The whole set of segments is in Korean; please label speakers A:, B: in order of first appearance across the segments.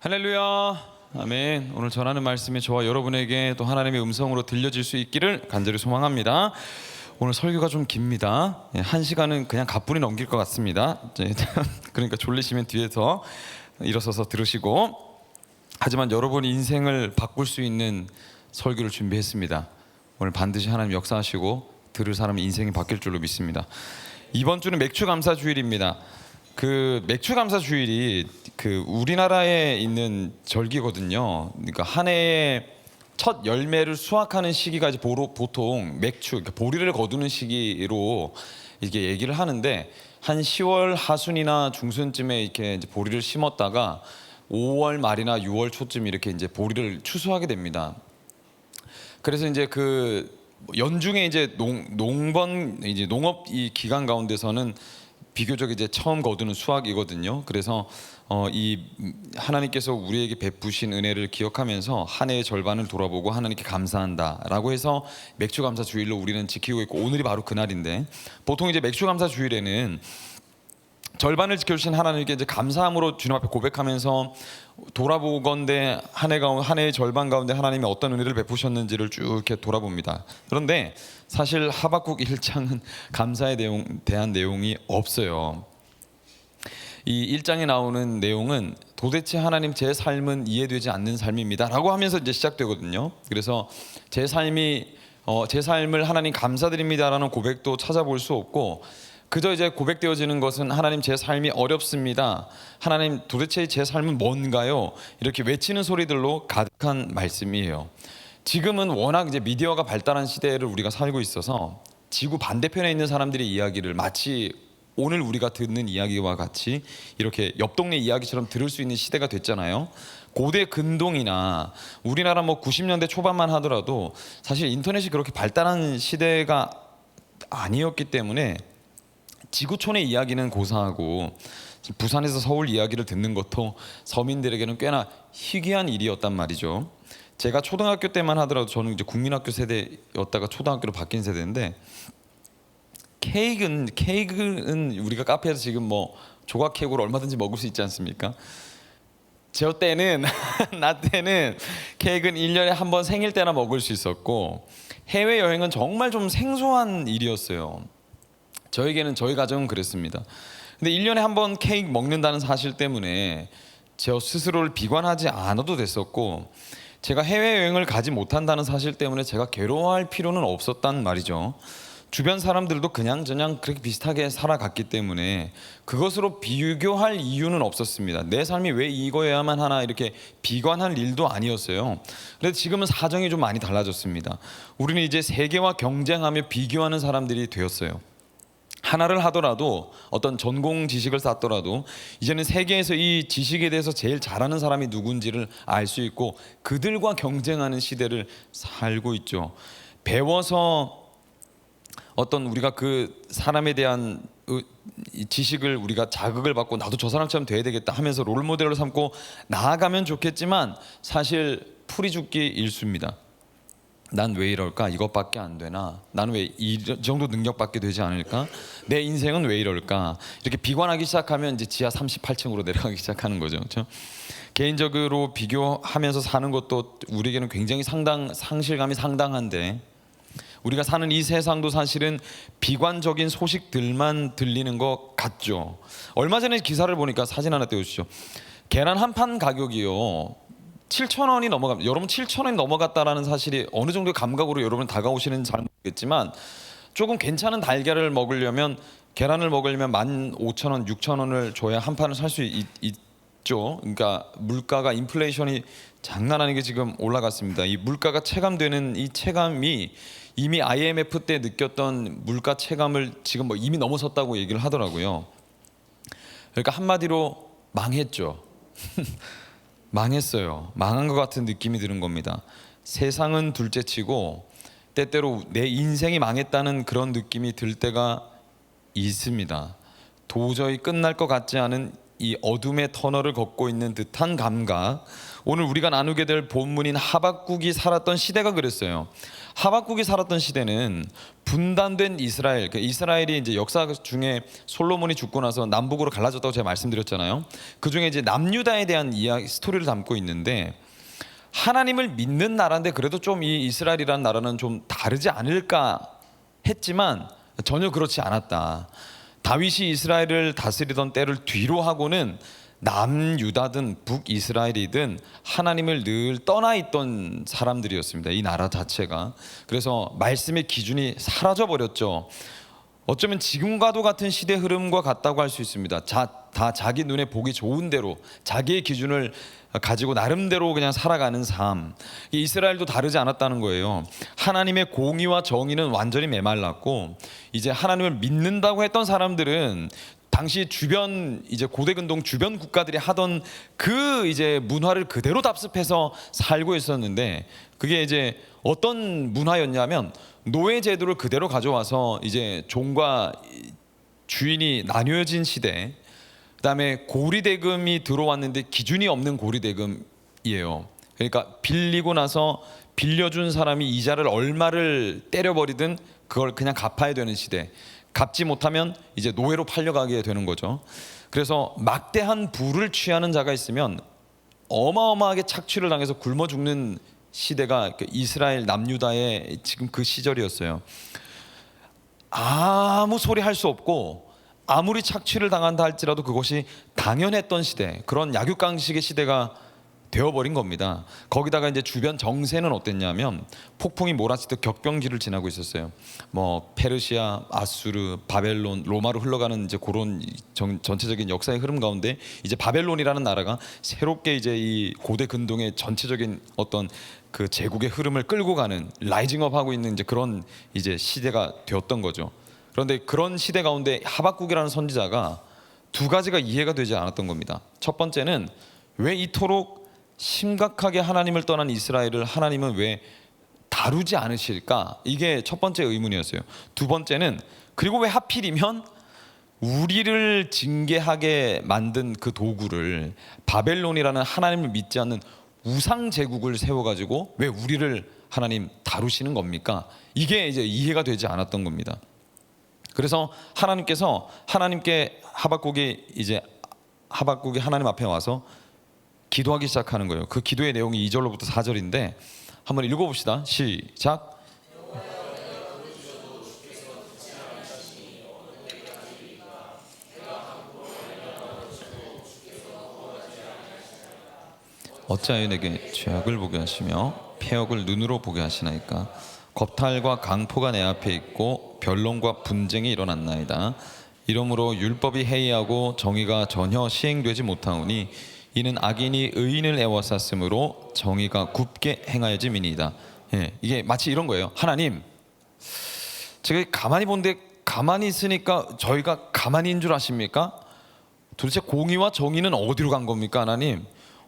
A: 할렐루야, 아멘. 오늘 전하는 말씀이 저와 여러분에게 또 하나님의 음성으로 들려질 수 있기를 간절히 소망합니다. 오늘 설교가 좀 깁니다. 1시간은 그냥 가뿐히 넘길 것 같습니다. 그러니까 졸리시면 뒤에서 일어서서 들으시고, 하지만 여러분의 인생을 바꿀 수 있는 설교를 준비했습니다. 오늘 반드시 하나님 역사하시고 들을 사람의 인생이 바뀔 줄로 믿습니다. 이번 주는 맥추감사 주일입니다. 그 맥추감사 주일이 우리나라에 있는 절기거든요. 그러니까 한 해의 첫 열매를 수확하는 시기가 이제 보통 맥추, 그러니까 보리를 거두는 시기로 이게 얘기를 하는데, 한 10월 하순이나 중순쯤에 이렇게 이제 보리를 심었다가 5월 말이나 6월 초쯤 이렇게 이제 보리를 추수하게 됩니다. 그래서 이제 연중에 이제 농업 이 기간 가운데서는 비교적 이제 처음 거두는 수확이거든요. 그래서 이 하나님께서 우리에게 베푸신 은혜를 기억하면서 한 해의 절반을 돌아보고 하나님께 감사한다라고 해서 맥추감사 주일로 우리는 지키고 있고, 오늘이 바로 그날인데, 보통 이제 맥추감사 주일에는 절반을 지켜주신 하나님께 이제 감사함으로 주님 앞에 고백하면서 돌아보건대 한 해의 절반 가운데 하나님이 어떤 은혜를 베푸셨는지를 쭉 이렇게 돌아봅니다. 그런데 사실 하박국 1장은 감사에 대한 내용이 없어요. 이 1장에 나오는 내용은 도대체 하나님 제 삶은 이해되지 않는 삶입니다 라고 하면서 이제 시작되거든요. 그래서 제 삶을 하나님 감사드립니다라는 고백도 찾아볼 수 없고, 그저 이제 고백되어지는 것은 하나님 제 삶이 어렵습니다, 하나님 도대체 제 삶은 뭔가요, 이렇게 외치는 소리들로 가득한 말씀이에요. 지금은 워낙 이제 미디어가 발달한 시대를 우리가 살고 있어서 지구 반대편에 있는 사람들의 이야기를 마치 오늘 우리가 듣는 이야기와 같이 이렇게 옆 동네 이야기처럼 들을 수 있는 시대가 됐잖아요. 고대 근동이나 우리나라 90년대 초반만 하더라도 사실 인터넷이 그렇게 발달한 시대가 아니었기 때문에 지구촌의 이야기는 고사하고 부산에서 서울 이야기를 듣는 것도 서민들에게는 꽤나 희귀한 일이었단 말이죠. 제가 초등학교 때만 하더라도, 저는 이제 국민학교 세대였다가 초등학교로 바뀐 세대인데, 케이크는 우리가 카페에서 지금 조각 케이크로 얼마든지 먹을 수 있지 않습니까? 저 때는 나 때는 케이크는 1년에 한 번 생일 때나 먹을 수 있었고, 해외여행은 정말 좀 생소한 일이었어요. 저희 가정은 그랬습니다. 근데 1년에 한 번 케이크 먹는다는 사실 때문에 저 스스로를 비관하지 않아도 됐었고, 제가 해외여행을 가지 못한다는 사실 때문에 제가 괴로워할 필요는 없었단 말이죠. 주변 사람들도 그냥저냥 그렇게 비슷하게 살아갔기 때문에 그것으로 비교할 이유는 없었습니다. 내 삶이 왜 이거여야만 하나 이렇게 비관할 일도 아니었어요. 그런데 지금은 사정이 좀 많이 달라졌습니다. 우리는 이제 세계와 경쟁하며 비교하는 사람들이 되었어요. 하나를 하더라도, 어떤 전공 지식을 쌓더라도 이제는 세계에서 이 지식에 대해서 제일 잘하는 사람이 누군지를 알 수 있고, 그들과 경쟁하는 시대를 살고 있죠. 배워서 어떤 우리가 그 사람에 대한 지식을 우리가 자극을 받고 나도 저 사람처럼 돼야 되겠다 하면서 롤모델로 삼고 나아가면 좋겠지만, 사실 풀이 죽기 일쑤입니다. 난 왜 이럴까? 이것밖에 안 되나? 나는 왜 이 정도 능력밖에 되지 않을까? 내 인생은 왜 이럴까? 이렇게 비관하기 시작하면 이제 지하 38층으로 내려가기 시작하는 거죠. 그렇죠? 개인적으로 비교하면서 사는 것도 우리에게는 굉장히 상실감이 상당한데, 우리가 사는 이 세상도 사실은 비관적인 소식들만 들리는 것 같죠. 얼마 전에 기사를 보니까, 사진 하나 띄워주시죠. 계란 한 판 가격이요 7,000원이 넘어갑니다. 여러분, 7,000원이 넘어갔다라는 사실이 어느 정도의 감각으로 여러분 다가오시는지 잘 모르겠지만, 조금 괜찮은 달걀을 먹으려면, 계란을 먹으려면 15,000원, 6,000원을 줘야 한 판을 살 수 있죠. 그러니까 물가가, 인플레이션이 장난 아니게 지금 올라갔습니다. 이 물가가 체감되는 이 체감이 이미 IMF 때 느꼈던 물가 체감을 지금 이미 넘어섰다고 얘기를 하더라고요. 그러니까 한마디로 망했죠. 망했어요. 망한 것 같은 느낌이 드는 겁니다. 세상은 둘째치고 때때로 내 인생이 망했다는 그런 느낌이 들 때가 있습니다. 도저히 끝날 것 같지 않은 이 어둠의 터널을 걷고 있는 듯한 감각. 오늘 우리가 나누게 될 본문인 하박국이 살았던 시대가 그랬어요. 하박국이 살았던 시대는 분단된 이스라엘, 이스라엘이 이제 역사 중에 솔로몬이 죽고 나서 남북으로 갈라졌다고 제가 말씀드렸잖아요. 그 중에 이제 남유다에 대한 이야기 스토리를 담고 있는데, 하나님을 믿는 나라인데 그래도 좀 이 이스라엘이라는 나라는 좀 다르지 않을까 했지만 전혀 그렇지 않았다. 다윗이 이스라엘을 다스리던 때를 뒤로 하고는 남유다든 북이스라엘이든 하나님을 늘 떠나 있던 사람들이었습니다. 이 나라 자체가. 그래서 말씀의 기준이 사라져 버렸죠. 어쩌면 지금과도 같은 시대 흐름과 같다고 할 수 있습니다. 다 자기 눈에 보기 좋은 대로 자기의 기준을 가지고 나름대로 그냥 살아가는 삶. 이스라엘도 다르지 않았다는 거예요. 하나님의 공의와 정의는 완전히 메말랐고, 이제 하나님을 믿는다고 했던 사람들은 당시 주변 이제 고대 근동 주변 국가들이 하던 그 이제 문화를 그대로 답습해서 살고 있었는데, 그게 이제 어떤 문화였냐면 노예 제도를 그대로 가져와서 이제 종과 주인이 나뉘어진 시대. 그다음에 고리대금이 들어왔는데 기준이 없는 고리대금이에요. 그러니까 빌리고 나서 빌려준 사람이 이자를 얼마를 때려버리든 그걸 그냥 갚아야 되는 시대. 갚지 못하면 이제 노예로 팔려가게 되는 거죠. 그래서 막대한 부를 취하는 자가 있으면 어마어마하게 착취를 당해서 굶어 죽는 시대가 이스라엘 남유다의 지금 그 시절이었어요. 아무 소리 할 수 없고 아무리 착취를 당한다 할지라도 그것이 당연했던 시대, 그런 약육강식의 시대가 되어버린 겁니다. 거기다가 이제 주변 정세는 어땠냐면 폭풍이 몰아치듯 격병기를 지나고 있었어요. 뭐 페르시아, 아수르, 바벨론, 로마로 흘러가는 이제 그런 전체적인 역사의 흐름 가운데 이제 바벨론이라는 나라가 새롭게 이제 이 고대 근동의 전체적인 어떤 그 제국의 흐름을 끌고 가는 라이징업하고 있는 이제 그런 이제 시대가 되었던 거죠. 그런데 그런 시대 가운데 하박국이라는 선지자가 두 가지가 이해가 되지 않았던 겁니다. 첫 번째는 왜 이토록 심각하게 하나님을 떠난 이스라엘을 하나님은 왜 다루지 않으실까? 이게 첫 번째 의문이었어요. 두 번째는 그리고 왜 하필이면 우리를 징계하게 만든 그 도구를 바벨론이라는 하나님을 믿지 않는 우상 제국을 세워가지고 왜 우리를 하나님 다루시는 겁니까? 이게 이제 이해가 되지 않았던 겁니다. 그래서 하나님께 하박국이 하나님 앞에 와서 기도하기 시작하는 거예요. 그 기도의 내용이 2절로부터 4절인데 한번 읽어봅시다. 시작. 어찌하여 내게 죄악을 보게 하시며 폐역을 눈으로 보게 하시나이까. 겁탈과 강포가 내 앞에 있고 변론과 분쟁이 일어났나이다. 이러므로 율법이 해이하고 정의가 전혀 시행되지 못하오니 이는 악인이 의인을 애워쌌으므로 정의가 굽게 행하여짐이니이다. 이게 마치 이런 거예요. 하나님, 제가 가만히 본데 가만히 있으니까 저희가 가만히 있는 줄 아십니까? 도대체 공의와 정의는 어디로 간 겁니까, 하나님?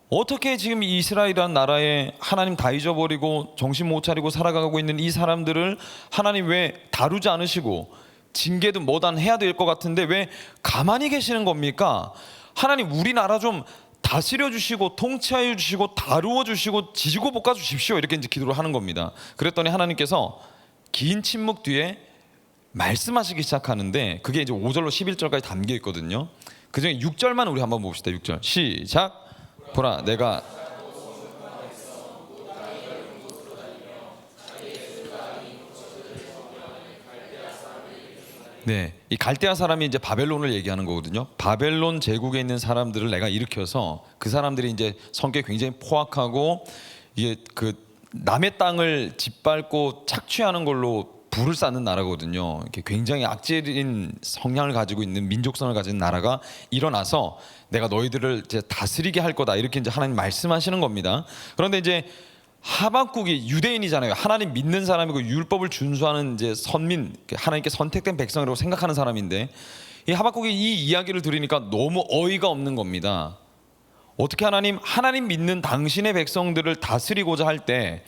A: 어떻게 지금 이스라엘이라는 나라에 하나님 다 잊어버리고 정신 못 차리고 살아가고 있는 이 사람들을 하나님 왜 다루지 않으시고 징계든 뭐든 해야 될 것 같은데 왜 가만히 계시는 겁니까? 하나님, 우리나라 좀 다스려 주시고 통치하여 주시고 다루어 주시고 지지고 볶아 주십시오. 이렇게 이제 기도를 하는 겁니다. 그랬더니 하나님께서 긴 침묵 뒤에 말씀하시기 시작하는데 그게 이제 5절로 11절까지 담겨 있거든요. 그중에 6절만 우리 한번 봅시다. 6절 시작. 보라, 내가 이 갈대아 사람이 이제 바벨론을 얘기하는 거거든요. 바벨론 제국에 있는 사람들을 내가 일으켜서 그 사람들이 이제 성격이 굉장히 포악하고 이게 그 남의 땅을 짓밟고 착취하는 걸로 부를 쌓는 나라거든요. 이렇게 굉장히 악질인 성향을 가지고 있는 민족성을 가진 나라가 일어나서 내가 너희들을 이제 다스리게 할 거다. 이렇게 이제 하나님 말씀하시는 겁니다. 그런데 이제 하박국이 유대인이잖아요. 하나님 믿는 사람이고 율법을 준수하는 이제 선민, 하나님께 선택된 백성이라고 생각하는 사람인데 이 하박국이 이 이야기를 들으니까 너무 어이가 없는 겁니다. 어떻게 하나님 믿는 당신의 백성들을 다스리고자 할 때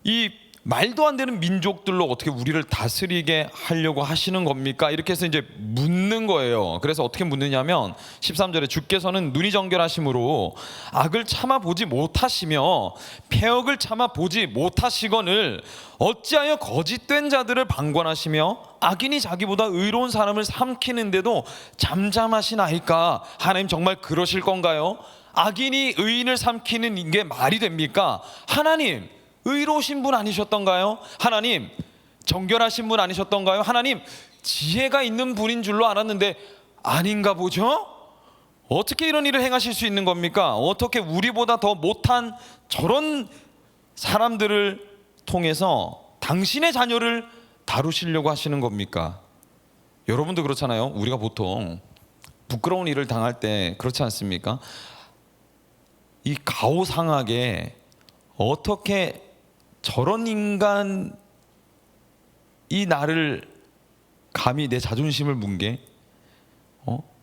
A: 이 말도 안 되는 민족들로 어떻게 우리를 다스리게 하려고 하시는 겁니까? 이렇게 해서 이제 묻는 거예요. 그래서 어떻게 묻느냐면 13절에 주께서는 눈이 정결하심으로 악을 참아보지 못하시며 패역을 참아보지 못하시거늘 어찌하여 거짓된 자들을 방관하시며 악인이 자기보다 의로운 사람을 삼키는데도 잠잠하시나이까? 하나님 정말 그러실 건가요? 악인이 의인을 삼키는 게 말이 됩니까? 하나님 의로우신 분 아니셨던가요? 하나님 정결하신 분 아니셨던가요? 하나님 지혜가 있는 분인 줄로 알았는데 아닌가 보죠? 어떻게 이런 일을 행하실 수 있는 겁니까? 어떻게 우리보다 더 못한 저런 사람들을 통해서 당신의 자녀를 다루시려고 하시는 겁니까? 여러분도 그렇잖아요. 우리가 보통 부끄러운 일을 당할 때 그렇지 않습니까? 이 가오상하게 어떻게 저런 인간이 나를 감히 내 자존심을 뭉개?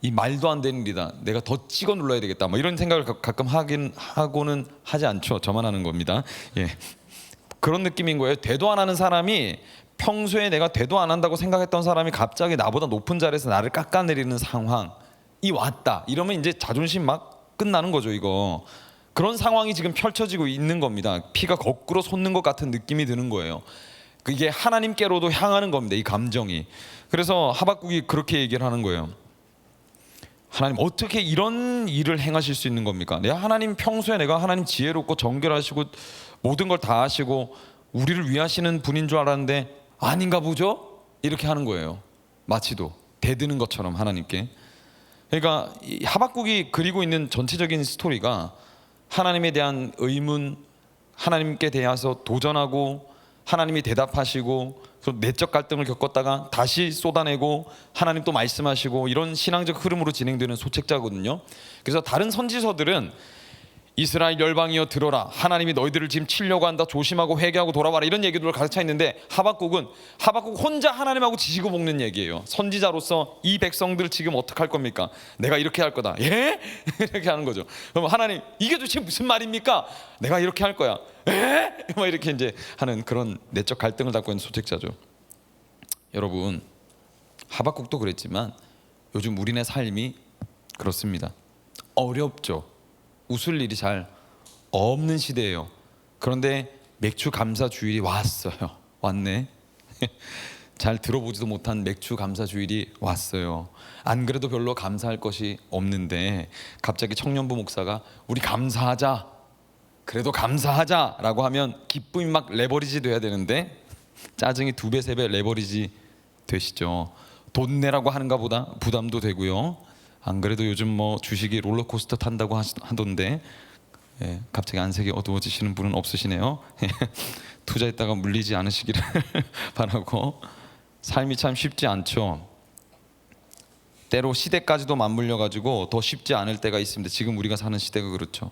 A: 이 말도 안 되는 일이다. 내가 더 찍어 눌러야 되겠다. 뭐 이런 생각을 가끔 하고는 하지 않죠. 저만 하는 겁니다. 예. 그런 느낌인 거예요. 대도 안 하는 사람이 평소에 내가 대도 안 한다고 생각했던 사람이 갑자기 나보다 높은 자리에서 나를 깎아내리는 상황이 왔다. 이러면 이제 자존심 막 끝나는 거죠, 이거. 그런 상황이 지금 펼쳐지고 있는 겁니다. 피가 거꾸로 솟는 것 같은 느낌이 드는 거예요. 이게 하나님께로도 향하는 겁니다, 이 감정이. 그래서 하박국이 그렇게 얘기를 하는 거예요. 하나님 어떻게 이런 일을 행하실 수 있는 겁니까? 내가 하나님 평소에 내가 하나님 지혜롭고 정결하시고 모든 걸 다 하시고 우리를 위하시는 분인 줄 알았는데 아닌가 보죠? 이렇게 하는 거예요. 마치도 대드는 것처럼 하나님께. 그러니까 이 하박국이 그리고 있는 전체적인 스토리가 하나님에 대한 의문, 하나님께 대해서 도전하고 하나님이 대답하시고 내적 갈등을 겪었다가 다시 쏟아내고 하나님 또 말씀하시고 이런 신앙적 흐름으로 진행되는 소책자거든요. 그래서 다른 선지서들은 이스라엘 열방이여 들어라, 하나님이 너희들을 지금 치려고 한다, 조심하고 회개하고 돌아와라, 이런 얘기들을 가르쳐 있는데 하박국 혼자 하나님하고 지지고 볶는 얘기예요. 선지자로서 이 백성들 지금 어떡할 겁니까? 내가 이렇게 할 거다. 예? 이렇게 하는 거죠. 그럼 하나님 이게 도대체 무슨 말입니까? 내가 이렇게 할 거야. 예? 뭐 이렇게 이제 하는 그런 내적 갈등을 갖고 있는 소책자죠. 여러분, 하박국도 그랬지만 요즘 우리네 삶이 그렇습니다. 어렵죠. 웃을 일이 잘 없는 시대예요. 그런데 맥주 감사 주일이 왔네. 잘 들어보지도 못한 맥주 감사 주일이 왔어요. 안 그래도 별로 감사할 것이 없는데 갑자기 청년부 목사가 우리 감사하자, 그래도 감사하자라고 하면 기쁨이 막 레버리지 돼야 되는데 짜증이 2배 3배 레버리지 되시죠. 돈 내라고 하는가 보다 부담도 되고요. 안 그래도 요즘 뭐 주식이 롤러코스터 탄다고 하던데 예, 갑자기 안색이 어두워지시는 분은 없으시네요. 투자했다가 물리지 않으시기를 바라고. 삶이 참 쉽지 않죠. 때로 시대까지도 맞물려 가지고 더 쉽지 않을 때가 있습니다. 지금 우리가 사는 시대가 그렇죠.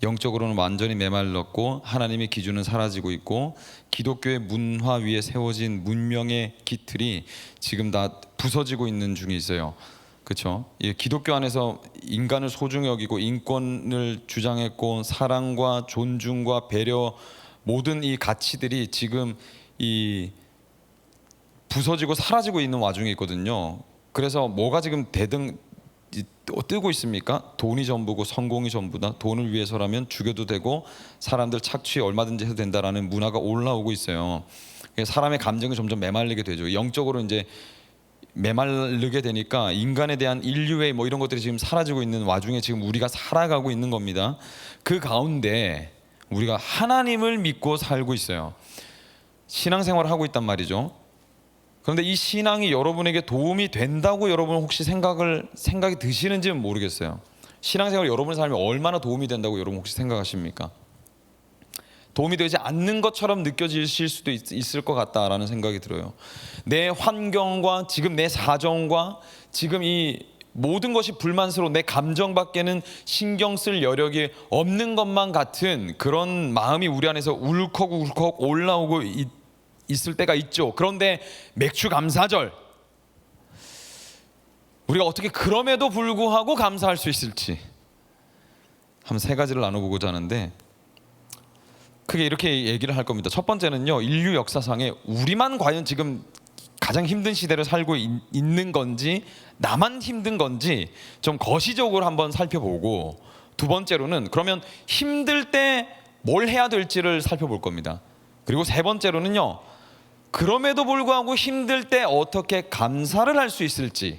A: 영적으로는 완전히 메말랐고 하나님의 기준은 사라지고 있고 기독교의 문화 위에 세워진 문명의 기틀이 지금 다 부서지고 있는 중에 있어요. 그렇죠? 예, 기독교 안에서 인간을 소중히 여기고 인권을 주장했고 사랑과 존중과 배려 모든 이 가치들이 지금 이 부서지고 사라지고 있는 와중에 있거든요. 그래서 뭐가 지금 뜨고 있습니까? 돈이 전부고 성공이 전부다. 돈을 위해서라면 죽여도 되고 사람들 착취 얼마든지 해도 된다라는 문화가 올라오고 있어요. 사람의 감정이 점점 메말리게 되죠. 영적으로 이제 메말르게 되니까 인간에 대한 인류의 뭐 이런 것들이 지금 사라지고 있는 와중에 지금 우리가 살아가고 있는 겁니다. 그 가운데 우리가 하나님을 믿고 살고 있어요. 신앙생활을 하고 있단 말이죠. 그런데 이 신앙이 여러분에게 도움이 된다고 여러분 혹시 생각이 드시는지는 모르겠어요. 신앙생활이 여러분의 삶에 얼마나 도움이 된다고 여러분 혹시 생각하십니까? 도움이 되지 않는 것처럼 느껴지실 수도 있을 것 같다라는 생각이 들어요. 내 환경과 지금 내 사정과 지금 이 모든 것이 불만스러운 내 감정밖에는 신경 쓸 여력이 없는 것만 같은 그런 마음이 우리 안에서 울컥울컥 올라오고 있을 때가 있죠. 그런데 맥주 감사절, 우리가 어떻게 그럼에도 불구하고 감사할 수 있을지 한번 3가지를 나눠보고자 하는데, 크게 이렇게 얘기를 할 겁니다. 첫 번째는요, 인류 역사상에 우리만 과연 지금 가장 힘든 시대를 살고 있는 건지, 나만 힘든 건지 좀 거시적으로 한번 살펴보고, 두 번째로는 그러면 힘들 때 뭘 해야 될지를 살펴볼 겁니다. 그리고 세 번째로는요, 그럼에도 불구하고 힘들 때 어떻게 감사를 할 수 있을지,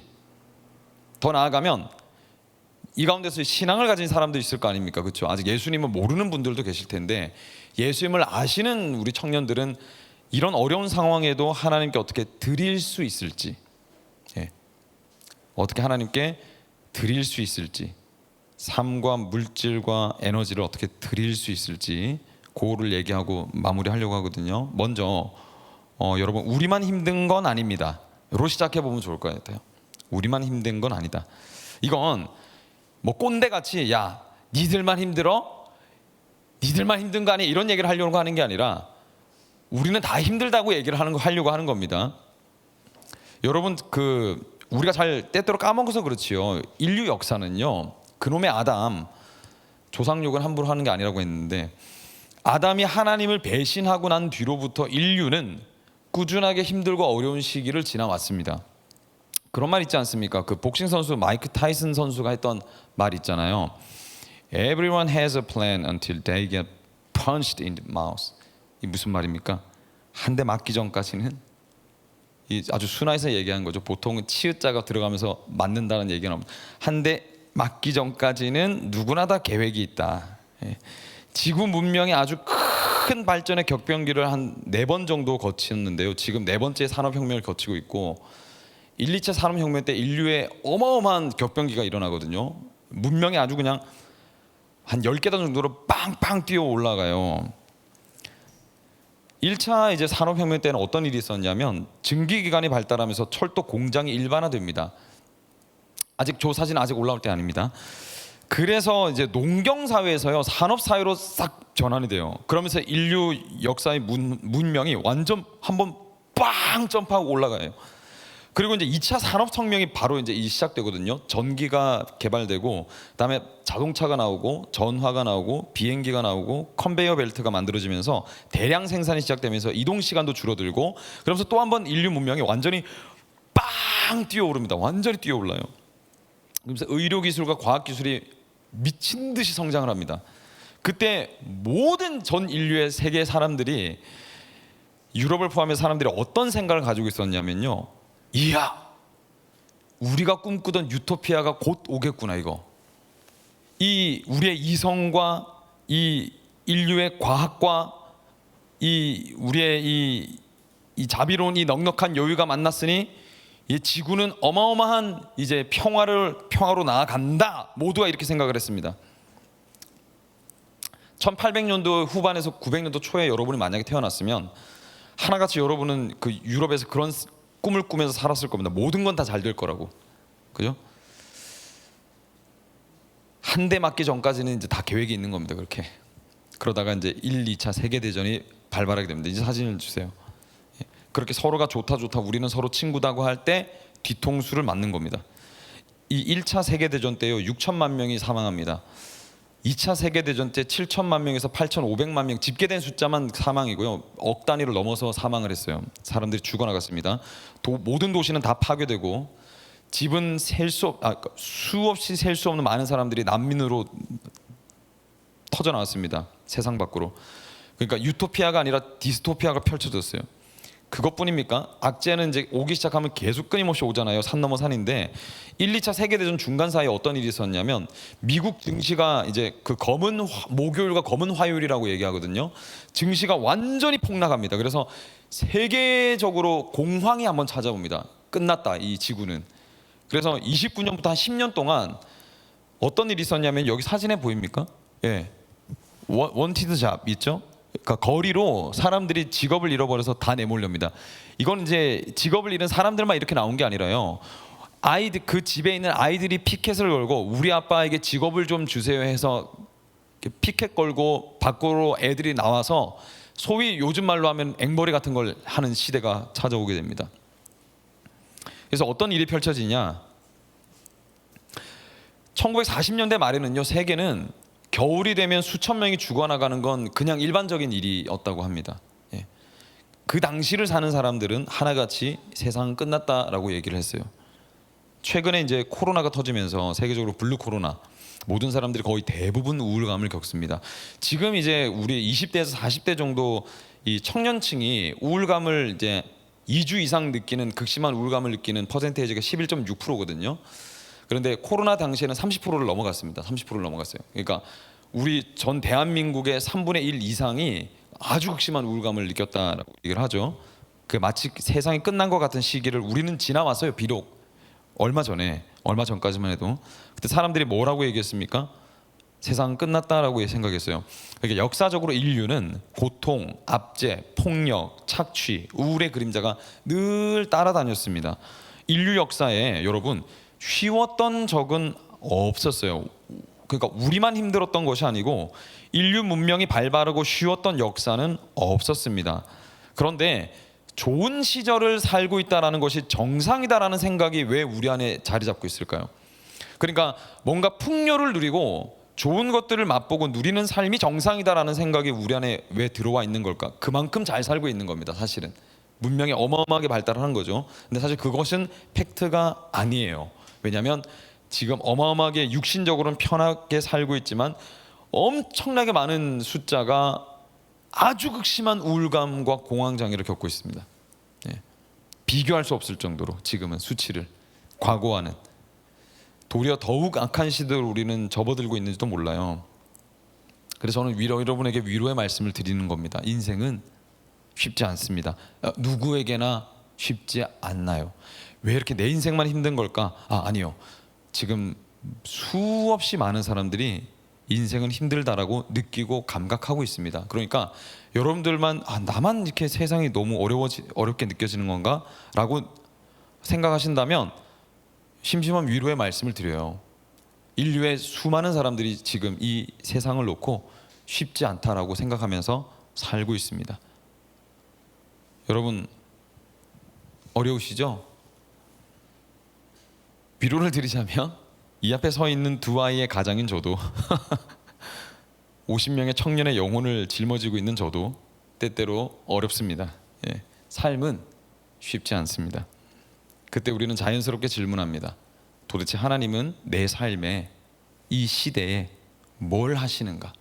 A: 더 나아가면 이 가운데서 신앙을 가진 사람도 있을 거 아닙니까? 그렇죠? 아직 예수님을 모르는 분들도 계실 텐데, 예수님을 아시는 우리 청년들은 이런 어려운 상황에도 하나님께 어떻게 드릴 수 있을지, 어떻게 하나님께 드릴 수 있을지, 삶과 물질과 에너지를 어떻게 드릴 수 있을지, 그거를 얘기하고 마무리하려고 하거든요. 먼저 여러분, 우리만 힘든 건 아닙니다. 로 시작해 보면 좋을 것 같아요. 우리만 힘든 건 아니다. 이건 뭐 꼰대같이 야 니들만 힘들어? 니들만 힘든 거 아니야? 이런 얘기를 하려고 하는 게 아니라 우리는 다 힘들다고 얘기를 하려고 하는 겁니다. 여러분, 우리가 잘 때때로 까먹어서 그렇지요. 인류 역사는요, 그놈의 아담, 조상욕은 함부로 하는 게 아니라고 했는데, 아담이 하나님을 배신하고 난 뒤로부터 인류는 꾸준하게 힘들고 어려운 시기를 지나왔습니다. 그런 말 있지 않습니까? 그 복싱 선수 마이크 타이슨 선수가 했던 말 있잖아요. Everyone has a plan until they get punched in the mouth. 이 무슨 말입니까? 한 대 맞기 전까지는, 이 아주 순화해서 얘기한 거죠. 보통은 치읓자가 들어가면서 맞는다는 얘기가 나옵니다. 한 대 맞기 전까지는 누구나 다 계획이 있다. 지구 문명이 아주 큰 발전의 격변기를 한 4번 정도 거쳤는데요. 지금 4번째 산업혁명을 거치고 있고, 1, 2차 산업혁명 때 인류의 어마어마한 격변기가 일어나거든요. 문명이 아주 그냥 한 10계단 정도로 빵빵 뛰어 올라가요. 1차 이제 산업혁명 때는 어떤 일이 있었냐면, 증기기관이 발달하면서 철도 공장이 일반화됩니다. 아직 저 사진 아직 올라올 때 아닙니다. 그래서 이제 농경사회에서요, 산업사회로 싹 전환이 돼요. 그러면서 인류 역사의 문명이 완전 한번 빵 점프하고 올라가요. 그리고 이제 2차 산업혁명이 바로 이제 시작되거든요. 전기가 개발되고, 그다음에 자동차가 나오고, 전화가 나오고, 비행기가 나오고, 컨베이어 벨트가 만들어지면서 대량 생산이 시작되면서 이동 시간도 줄어들고, 그러면서 또 한 번 인류 문명이 완전히 빵 뛰어오릅니다. 완전히 뛰어올라요. 그래서 의료기술과 과학기술이 미친 듯이 성장을 합니다. 그때 모든 전 인류의 세계 사람들이, 유럽을 포함해서 사람들이 어떤 생각을 가지고 있었냐면요, 이야, 우리가 꿈꾸던 유토피아가 곧 오겠구나. 이거, 이 우리의 이성과 이 인류의 과학과 이 우리의 이 자비로운 이 넉넉한 여유가 만났으니 이 지구는 어마어마한 이제 평화로 나아간다. 모두가 이렇게 생각을 했습니다. 1800년도 후반에서 900년도 초에 여러분이 만약에 태어났으면 하나같이 여러분은 그 유럽에서 그런 꿈을 꾸면서 살았을 겁니다. 모든 건 다 잘 될 거라고, 그죠? 한 대 맞기 전까지는 이제 다 계획이 있는 겁니다. 그렇게 그러다가 이제 1, 2차 세계 대전이 발발하게 됩니다. 이제 사진을 주세요. 그렇게 서로가 좋다 우리는 서로 친구다고 할 때 뒤통수를 맞는 겁니다. 이 1차 세계대전 때요, 6천만 명이 사망합니다. 2차 세계대전 때 7천만 명에서 8,500만 명, 집계된 숫자만 사망이고요, 억 단위를 넘어서 사망을 했어요. 사람들이 죽어나갔습니다. 모든 도시는 다 파괴되고, 집은 수없이 셀 수 없는 많은 사람들이 난민으로 터져나왔습니다. 세상 밖으로. 그러니까 유토피아가 아니라 디스토피아가 펼쳐졌어요. 그것뿐입니까? 악재는 이제 오기 시작하면 계속 끊임없이 오잖아요. 산 넘어 산인데, 1, 2차 세계대전 중간 사이에 어떤 일이 있었냐면, 미국 증시가 이제 그 검은 목요일과 검은 화요일이라고 얘기하거든요. 증시가 완전히 폭락합니다. 그래서 세계적으로 공황이 한번 찾아옵니다. 끝났다, 이 지구는. 그래서 29년부터 한 10년 동안 어떤 일이 있었냐면, 여기 사진에 보입니까? 예, 원티드 잡 있죠? 그러니까 거리로 사람들이 직업을 잃어버려서 다 내몰렵니다. 이건 이제 직업을 잃은 사람들만 이렇게 나온 게 아니라요, 아이들, 그 집에 있는 아이들이 피켓을 걸고 우리 아빠에게 직업을 좀 주세요 해서 피켓 걸고 밖으로 애들이 나와서 소위 요즘 말로 하면 앵벌이 같은 걸 하는 시대가 찾아오게 됩니다. 그래서 어떤 일이 펼쳐지냐, 1940년대 말에는요, 세계는 겨울이 되면 수천 명이 죽어나가는 건 그냥 일반적인 일이었다고 합니다. 예. 그 당시를 사는 사람들은 하나같이 세상 끝났다라고 얘기를 했어요. 최근에 이제 코로나가 터지면서 세계적으로 블루 코로나, 모든 사람들이 거의 대부분 우울감을 겪습니다. 지금 이제 우리 20대에서 40대 정도 이 청년층이 우울감을 이제 2주 이상 느끼는, 극심한 우울감을 느끼는 퍼센테이지가 11.6%거든요. 그런데 코로나 당시에는 30%를 넘어갔습니다. 30%를 넘어갔어요. 그러니까 우리 전 대한민국의 3분의 1 이상이 아주 극심한 우울감을 느꼈다라고 얘기를 하죠. 그 마치 세상이 끝난 것 같은 시기를 우리는 지나왔어요. 비록 얼마 전까지만 해도 그때 사람들이 뭐라고 얘기했습니까? 세상은 끝났다라고 생각했어요. 그러니까 역사적으로 인류는 고통, 압제, 폭력, 착취, 우울의 그림자가 늘 따라다녔습니다. 인류 역사에 여러분 쉬웠던 적은 없었어요. 그러니까 우리만 힘들었던 것이 아니고 인류 문명이 발바르고 쉬웠던 역사는 없었습니다. 그런데 좋은 시절을 살고 있다라는 것이 정상이다라는 생각이 왜 우리 안에 자리 잡고 있을까요? 그러니까 뭔가 풍요를 누리고 좋은 것들을 맛보고 누리는 삶이 정상이다라는 생각이 우리 안에 왜 들어와 있는 걸까? 그만큼 잘 살고 있는 겁니다. 사실은 문명이 어마어마하게 발달하는 거죠. 근데 사실 그것은 팩트가 아니에요. 왜냐하면 지금 어마어마하게 육신적으로는 편하게 살고 있지만 엄청나게 많은 숫자가 아주 극심한 우울감과 공황장애를 겪고 있습니다. 예. 비교할 수 없을 정도로 지금은 수치를 과거와는 도리어 더욱 악한 시대를 우리는 접어들고 있는지도 몰라요. 그래서 저는 여러분에게 위로의 말씀을 드리는 겁니다. 인생은 쉽지 않습니다. 누구에게나 쉽지 않나요? 왜 이렇게 내 인생만 힘든 걸까? 아니요. 지금 수없이 많은 사람들이 인생은 힘들다라고 느끼고 감각하고 있습니다. 그러니까 여러분들만 나만 이렇게 세상이 너무 어렵게 느껴지는 건가? 라고 생각하신다면 심심한 위로의 말씀을 드려요. 인류의 수많은 사람들이 지금 이 세상을 놓고 쉽지 않다라고 생각하면서 살고 있습니다. 여러분 어려우시죠? 위로를 드리자면 이 앞에 서 있는 두 아이의 가장인 저도 50명의 청년의 영혼을 짊어지고 있는 저도 때때로 어렵습니다. 예, 삶은 쉽지 않습니다. 그때 우리는 자연스럽게 질문합니다. 도대체 하나님은 내 삶에, 이 시대에 뭘 하시는가?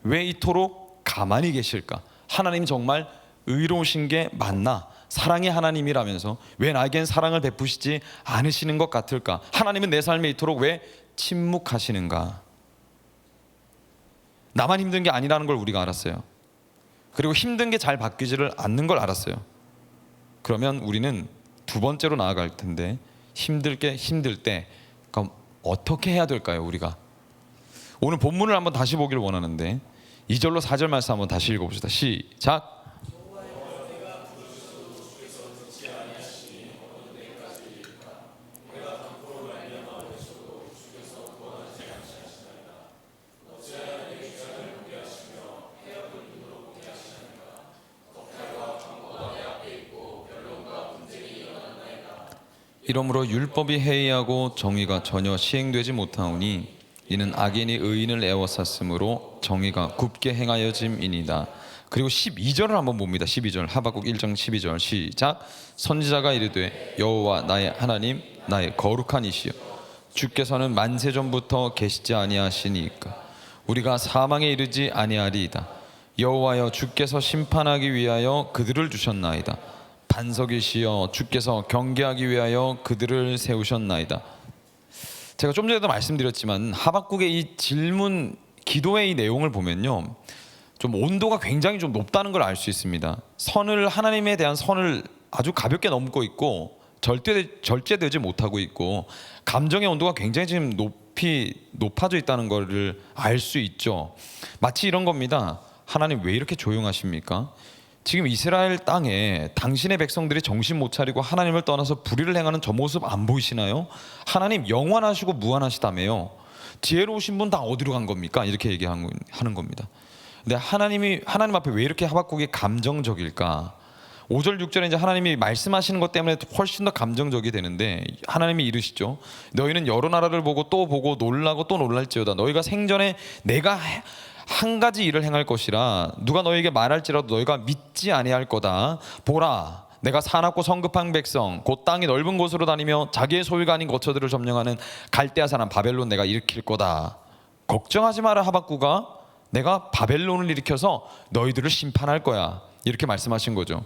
A: 왜 이토록 가만히 계실까? 하나님 정말 의로우신 게 맞나? 사랑의 하나님이라면서 왜 나에겐 사랑을 베푸시지 않으시는 것 같을까? 하나님은 내 삶에 이토록 왜 침묵하시는가? 나만 힘든 게 아니라는 걸 우리가 알았어요. 그리고 힘든 게 잘 바뀌지를 않는 걸 알았어요. 그러면 우리는 두 번째로 나아갈 텐데, 힘들 때 그럼 어떻게 해야 될까요? 우리가 오늘 본문을 한번 다시 보기를 원하는데 2절로 4절 말씀 한번 다시 읽어봅시다. 시작. 이러므로 율법이 해이하고 정의가 전혀 시행되지 못하오니 이는 악인이 의인을 애워쌌으므로 정의가 굽게 행하여짐이니이다. 그리고 12절을 한번 봅니다. 12절 하박국 1장 12절 시작. 선지자가 이르되 여호와 나의 하나님 나의 거룩한 이시여 주께서는 만세전부터 계시지 아니하시니까 우리가 사망에 이르지 아니하리이다. 여호와여 주께서 심판하기 위하여 그들을 주셨나이다. 반석이시여 주께서 경계하기 위하여 그들을 세우셨나이다. 제가 좀 전에도 말씀드렸지만 하박국의 이 질문 기도의 이 내용을 보면요, 좀 온도가 굉장히 좀 높다는 걸 알 수 있습니다. 하나님에 대한 선을 아주 가볍게 넘고 있고 절제되지 못하고 있고 감정의 온도가 굉장히 지금 높아져 있다는 것을 알 수 있죠. 마치 이런 겁니다. 하나님 왜 이렇게 조용하십니까? 지금 이스라엘 땅에 당신의 백성들이 정신 못 차리고 하나님을 떠나서 불의를 행하는 저 모습 안 보이시나요? 하나님 영원하시고 무한하시다며요. 지혜로우신 분 다 어디로 간 겁니까? 이렇게 얘기하는 겁니다. 근데 하나님 앞에 왜 이렇게 하박국이 감정적일까? 5절 6절에 이제 하나님이 말씀하시는 것 때문에 훨씬 더 감정적이 되는데, 하나님이 이르시죠. 너희는 여러 나라를 보고 또 보고 놀라고 또 놀랄지어다. 너희가 생전에 내가 한 가지 일을 행할 것이라 누가 너희에게 말할지라도 너희가 믿지 아니할 거다. 보라, 내가 사납고 성급한 백성 곧 땅이 넓은 곳으로 다니며 자기의 소유가 아닌 거처들을 점령하는 갈대아 사람 바벨론 내가 일으킬 거다. 걱정하지 마라 하박구가, 내가 바벨론을 일으켜서 너희들을 심판할 거야. 이렇게 말씀하신 거죠.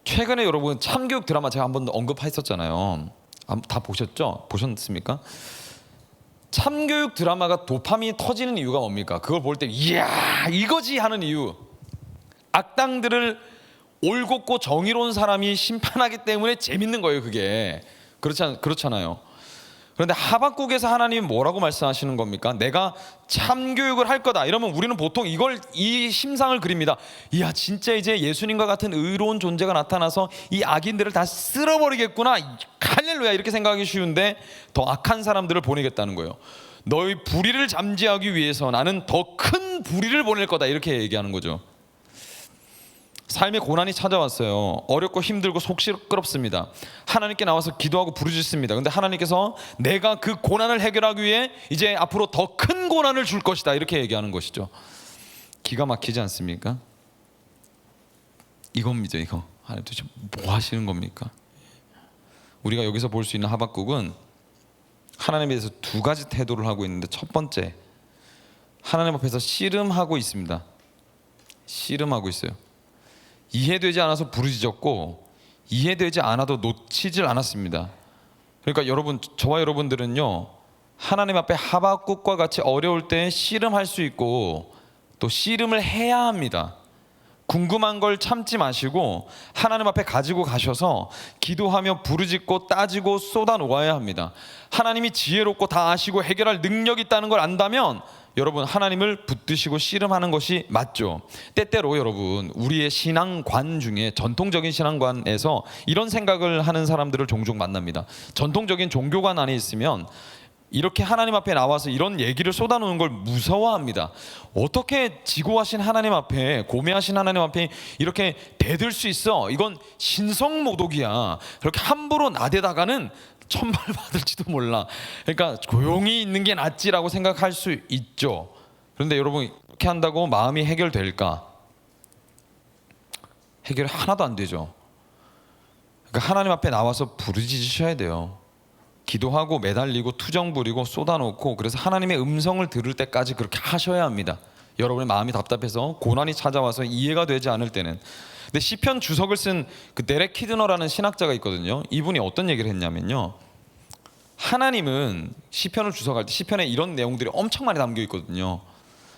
A: 최근에 여러분 참교육 드라마 제가 한번 언급했었잖아요. 다 보셨죠? 보셨습니까? 참교육 드라마가 도파민이 터지는 이유가 뭡니까? 그걸 볼 때 이야 이거지 하는 이유. 악당들을 올곧고 정의로운 사람이 심판하기 때문에 재밌는 거예요. 그게 그렇잖아요. 그런데 하박국에서 하나님이 뭐라고 말씀하시는 겁니까? 내가 참교육을 할 거다. 이러면 우리는 보통 이 심상을 그립니다. 이야 진짜 이제 예수님과 같은 의로운 존재가 나타나서 이 악인들을 다 쓸어버리겠구나. 할렐루야 이렇게 생각하기 쉬운데 더 악한 사람들을 보내겠다는 거예요. 너희 불의를 잠재하기 위해서 나는 더 큰 불의를 보낼 거다. 이렇게 얘기하는 거죠. 삶의 고난이 찾아왔어요. 어렵고 힘들고 속 시끄럽습니다. 하나님께 나와서 기도하고 부르짖습니다. 근데 하나님께서 내가 그 고난을 해결하기 위해 이제 앞으로 더 큰 고난을 줄 것이다. 이렇게 얘기하는 것이죠. 기가 막히지 않습니까? 이겁니다. 이거. 하나님 도대체 뭐 하시는 겁니까? 우리가 여기서 볼 수 있는 하박국은 하나님에 대해서 두 가지 태도를 하고 있는데, 첫 번째, 하나님 앞에서 씨름하고 있습니다. 씨름하고 있어요. 이해되지 않아서 부르짖었고 이해되지 않아도 놓치질 않았습니다. 그러니까 여러분, 저와 여러분들은요, 하나님 앞에 하박국과 같이 어려울 때 씨름할 수 있고 또 씨름을 해야 합니다. 궁금한 걸 참지 마시고 하나님 앞에 가지고 가셔서 기도하며 부르짖고 따지고 쏟아 놓아야 합니다. 하나님이 지혜롭고 다 아시고 해결할 능력이 있다는 걸 안다면 여러분 하나님을 붙드시고 씨름하는 것이 맞죠. 때때로 여러분 우리의 신앙관 중에 전통적인 신앙관에서 이런 생각을 하는 사람들을 종종 만납니다. 전통적인 종교관 안에 있으면 이렇게 하나님 앞에 나와서 이런 얘기를 쏟아놓는 걸 무서워합니다. 어떻게 지고하신 하나님 앞에, 고매하신 하나님 앞에 이렇게 대들 수 있어? 이건 신성모독이야. 그렇게 함부로 나대다가는 천벌 받을지도 몰라. 그러니까 조용히 있는 게 낫지라고 생각할 수 있죠. 그런데 여러분, 이렇게 한다고 마음이 해결될까? 해결이 하나도 안 되죠. 그러니까 하나님 앞에 나와서 부르짖으셔야 돼요. 기도하고 매달리고 투정 부리고 쏟아놓고, 그래서 하나님의 음성을 들을 때까지 그렇게 하셔야 합니다. 여러분의 마음이 답답해서 고난이 찾아와서 이해가 되지 않을 때는. 근데 시편 주석을 쓴 그 데렉 키드너라는 신학자가 있거든요. 이분이 어떤 얘기를 했냐면요, 하나님은 시편을 주석할 때 시편에 이런 내용들이 엄청 많이 담겨 있거든요.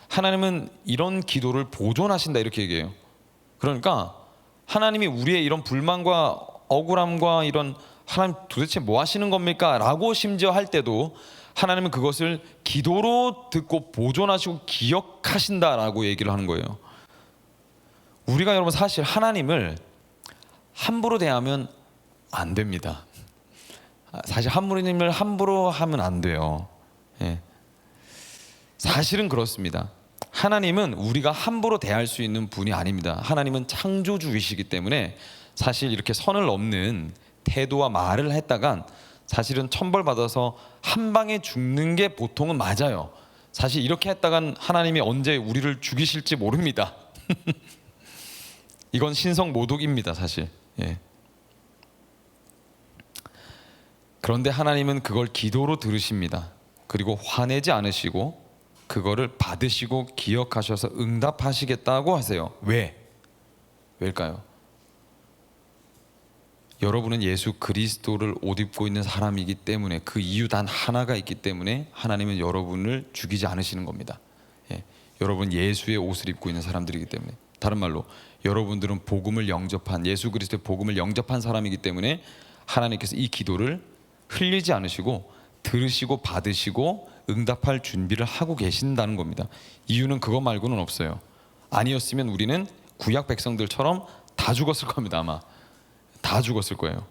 A: 하나님은 이런 기도를 보존하신다 이렇게 얘기해요. 그러니까 하나님이 우리의 이런 불만과 억울함과 이런, 하나님 도대체 뭐 하시는 겁니까? 라고 심지어 할 때도 하나님은 그것을 기도로 듣고 보존하시고 기억하신다라고 얘기를 하는 거예요. 우리가 여러분 사실 하나님을 함부로 대하면 안 됩니다. 사실 하나님을 함부로 하면 안 돼요. 예. 사실은 그렇습니다. 하나님은 우리가 함부로 대할 수 있는 분이 아닙니다. 하나님은 창조주이시기 때문에 사실 이렇게 선을 넘는 태도와 말을 했다간 사실은 천벌받아서 한 방에 죽는 게 보통은 맞아요. 사실 이렇게 했다간 하나님이 언제 우리를 죽이실지 모릅니다. 이건 신성모독입니다 사실. 예. 그런데 하나님은 그걸 기도로 들으십니다. 그리고 화내지 않으시고 그거를 받으시고 기억하셔서 응답하시겠다고 하세요. 왜일까요? 여러분은 예수 그리스도를 옷 입고 있는 사람이기 때문에, 그 이유 단 하나가 있기 때문에 하나님은 여러분을 죽이지 않으시는 겁니다. 예. 여러분 예수의 옷을 입고 있는 사람들이기 때문에, 다른 말로 여러분들은 복음을 영접한, 예수 그리스도의 복음을 영접한 사람이기 때문에 하나님께서 이 기도를 흘리지 않으시고 들으시고 받으시고 응답할 준비를 하고 계신다는 겁니다. 이유는 그것 말고는 없어요. 아니었으면 우리는 구약 백성들처럼 다 죽었을 겁니다. 아마 다 죽었을 거예요.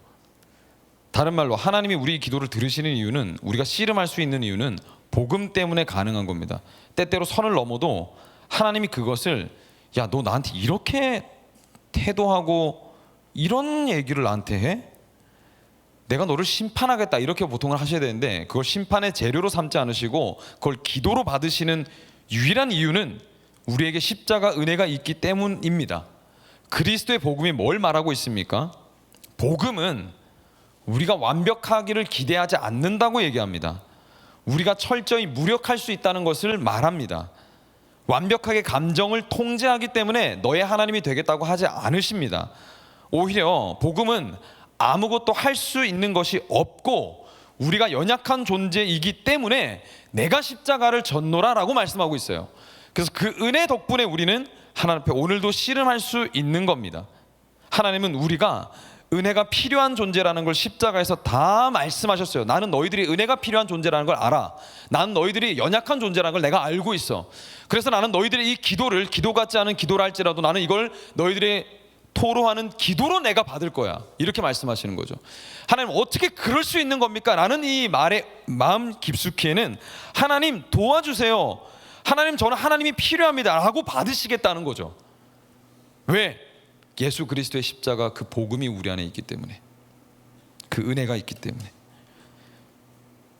A: 다른 말로 하나님이 우리 기도를 들으시는 이유는, 우리가 씨름할 수 있는 이유는 복음 때문에 가능한 겁니다. 때때로 선을 넘어도 하나님이 그것을 야, 너 나한테 이렇게 태도하고 이런 얘기를 나한테 해? 내가 너를 심판하겠다 이렇게 보통을 하셔야 되는데 그걸 심판의 재료로 삼지 않으시고 그걸 기도로 받으시는 유일한 이유는 우리에게 십자가 은혜가 있기 때문입니다. 그리스도의 복음이 뭘 말하고 있습니까? 복음은 우리가 완벽하기를 기대하지 않는다고 얘기합니다. 우리가 철저히 무력할 수 있다는 것을 말합니다. 완벽하게 감정을 통제하기 때문에 너의 하나님이 되겠다고 하지 않으십니다. 오히려 복음은 아무것도 할 수 있는 것이 없고 우리가 연약한 존재이기 때문에 내가 십자가를 졌노라 라고 말씀하고 있어요. 그래서 그 은혜 덕분에 우리는 하나님 앞에 오늘도 씨름할 수 있는 겁니다. 하나님은 우리가 은혜가 필요한 존재라는 걸 십자가에서 다 말씀하셨어요. 나는 너희들이 은혜가 필요한 존재라는 걸 알아. 나는 너희들이 연약한 존재라는 걸 내가 알고 있어. 그래서 나는 너희들의 이 기도를 기도 같지 않은 기도를 할지라도 나는 이걸 너희들의 토로하는 기도로 내가 받을 거야. 이렇게 말씀하시는 거죠. 하나님 어떻게 그럴 수 있는 겁니까? 라는 이 말의 마음 깊숙이에는 하나님 도와주세요. 하나님 저는 하나님이 필요합니다 라고 받으시겠다는 거죠. 왜? 예수 그리스도의 십자가 그 복음이 우리 안에 있기 때문에, 그 은혜가 있기 때문에.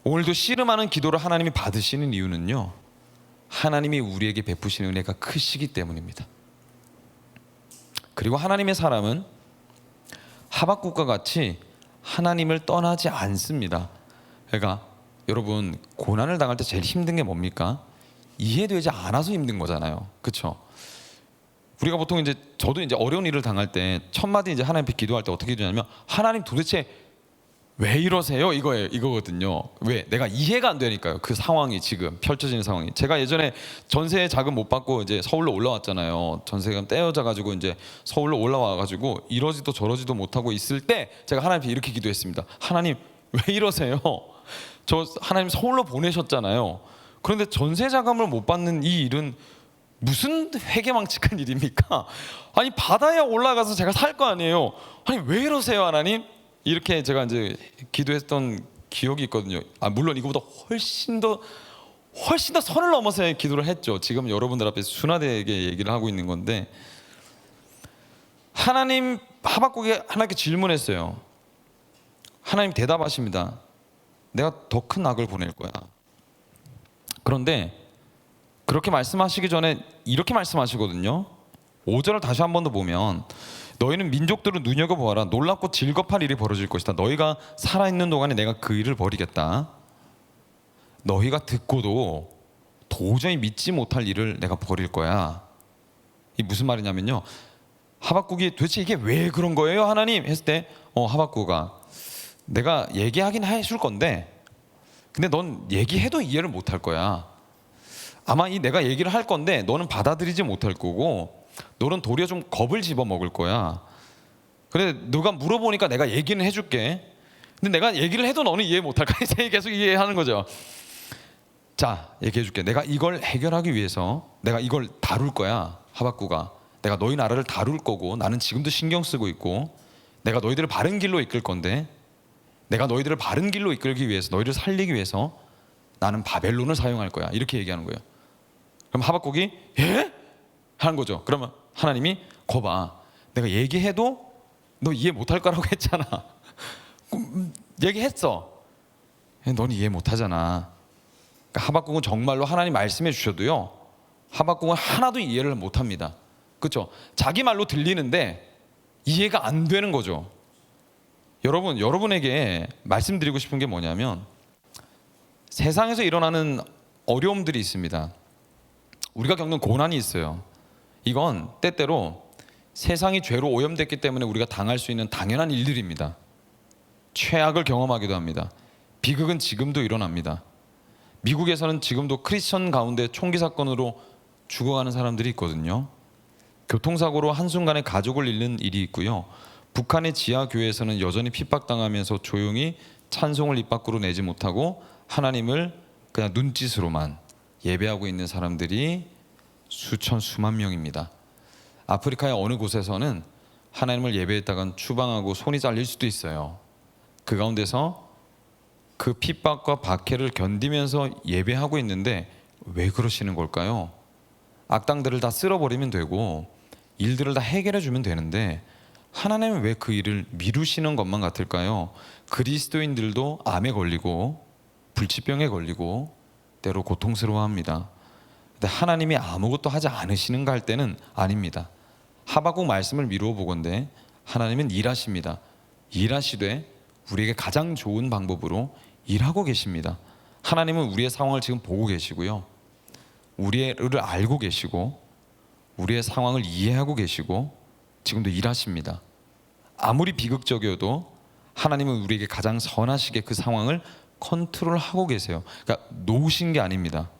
A: 오늘도 씨름하는 기도를 하나님이 받으시는 이유는요, 하나님이 우리에게 베푸신 은혜가 크시기 때문입니다. 그리고 하나님의 사람은 하박국과 같이 하나님을 떠나지 않습니다. 그러니까 여러분 고난을 당할 때 제일 힘든 게 뭡니까? 이해되지 않아서 힘든 거잖아요. 그렇죠? 우리가 보통 이제 저도 이제 어려운 일을 당할 때 첫 마디 이제 하나님 앞에 기도할 때 어떻게 기도하냐면 하나님 도대체 왜 이러세요? 이거거든요. 왜? 내가 이해가 안 되니까요. 그 상황이 지금 펼쳐지는 상황이. 제가 예전에 전세 자금 못 받고 이제 서울로 올라왔잖아요. 전세금 떼어져 가지고 이제 서울로 올라와 가지고 이러지도 저러지도 못하고 있을 때 제가 하나님 앞에 이렇게 기도했습니다. 하나님 왜 이러세요? 저 하나님 서울로 보내셨잖아요. 그런데 전세 자금을 못 받는 이 일은 무슨 회개망측한 일입니까? 아니 받아야 올라가서 제가 살 거 아니에요. 아니 왜 이러세요 하나님? 이렇게 제가 이제 기도했던 기억이 있거든요. 물론 이거보다 훨씬 더 선을 넘어서 기도를 했죠. 지금 여러분들 앞에 순화되게 얘기를 하고 있는 건데, 하나님 하박국이 하나님께 질문했어요. 하나님 대답하십니다. 내가 더 큰 악을 보낼 거야. 그런데 그렇게 말씀하시기 전에 이렇게 말씀하시거든요. 5절을 다시 한 번 더 보면 너희는 민족들을 눈여겨보아라. 놀랍고 질겁할 일이 벌어질 것이다. 너희가 살아있는 동안에 내가 그 일을 벌이겠다. 너희가 듣고도 도저히 믿지 못할 일을 내가 벌일 거야. 이게 무슨 말이냐면요, 하박국이 도대체 이게 왜 그런 거예요 하나님? 했을 때 하박국아, 내가 얘기하긴 해줄 건데 근데 넌 얘기해도 이해를 못할 거야. 아마 내가 얘기를 할 건데 너는 받아들이지 못할 거고 너는 도리어 좀 겁을 집어먹을 거야. 그래 누가 물어보니까 내가 얘기는 해줄게. 근데 내가 얘기를 해도 너는 이해 못할 거야. 계속 이해하는 거죠. 자, 얘기해줄게. 내가 이걸 해결하기 위해서 내가 이걸 다룰 거야. 하박국아, 내가 너희 나라를 다룰 거고 나는 지금도 신경 쓰고 있고 내가 너희들을 바른 길로 이끌 건데 내가 너희들을 바른 길로 이끌기 위해서 너희를 살리기 위해서 나는 바벨론을 사용할 거야. 이렇게 얘기하는 거예요. 그럼 하박국이 예? 하는 거죠. 그러면 하나님이 거봐, 내가 얘기해도 너 이해 못할 거라고 했잖아. 얘기했어. 넌 이해 못하잖아. 그러니까 하박국은 정말로 하나님 말씀해 주셔도요, 하박국은 하나도 이해를 못합니다. 그렇죠? 자기 말로 들리는데 이해가 안 되는 거죠. 여러분에게 말씀드리고 싶은 게 뭐냐면 세상에서 일어나는 어려움들이 있습니다. 우리가 겪는 고난이 있어요. 이건 때때로 세상이 죄로 오염됐기 때문에 우리가 당할 수 있는 당연한 일들입니다. 최악을 경험하기도 합니다. 비극은 지금도 일어납니다. 미국에서는 지금도 크리스천 가운데 총기 사건으로 죽어가는 사람들이 있거든요. 교통사고로 한순간에 가족을 잃는 일이 있고요. 북한의 지하교회에서는 여전히 핍박당하면서 조용히 찬송을 입 밖으로 내지 못하고 하나님을 그냥 눈짓으로만 예배하고 있는 사람들이 수만 명입니다. 아프리카의 어느 곳에서는 하나님을 예배했다간 추방하고 손이 잘릴 수도 있어요. 그 가운데서 그 핍박과 박해를 견디면서 예배하고 있는데 왜 그러시는 걸까요? 악당들을 다 쓸어버리면 되고 일들을 다 해결해 주면 되는데 하나님은 왜 그 일을 미루시는 것만 같을까요? 그리스도인들도 암에 걸리고 불치병에 걸리고 때로 고통스러워합니다. 근데 하나님이 아무것도 하지 않으시는가 할 때는 아닙니다. 하박국 말씀을 미루어 보건대 하나님은 일하십니다. 일하시되 우리에게 가장 좋은 방법으로 일하고 계십니다. 하나님은 우리의 상황을 지금 보고 계시고요, 우리를 알고 계시고 우리의 상황을 이해하고 계시고 지금도 일하십니다. 아무리 비극적이어도 하나님은 우리에게 가장 선하시게 그 상황을 컨트롤하고 계세요. 그러니까 놓으신 게 아닙니다.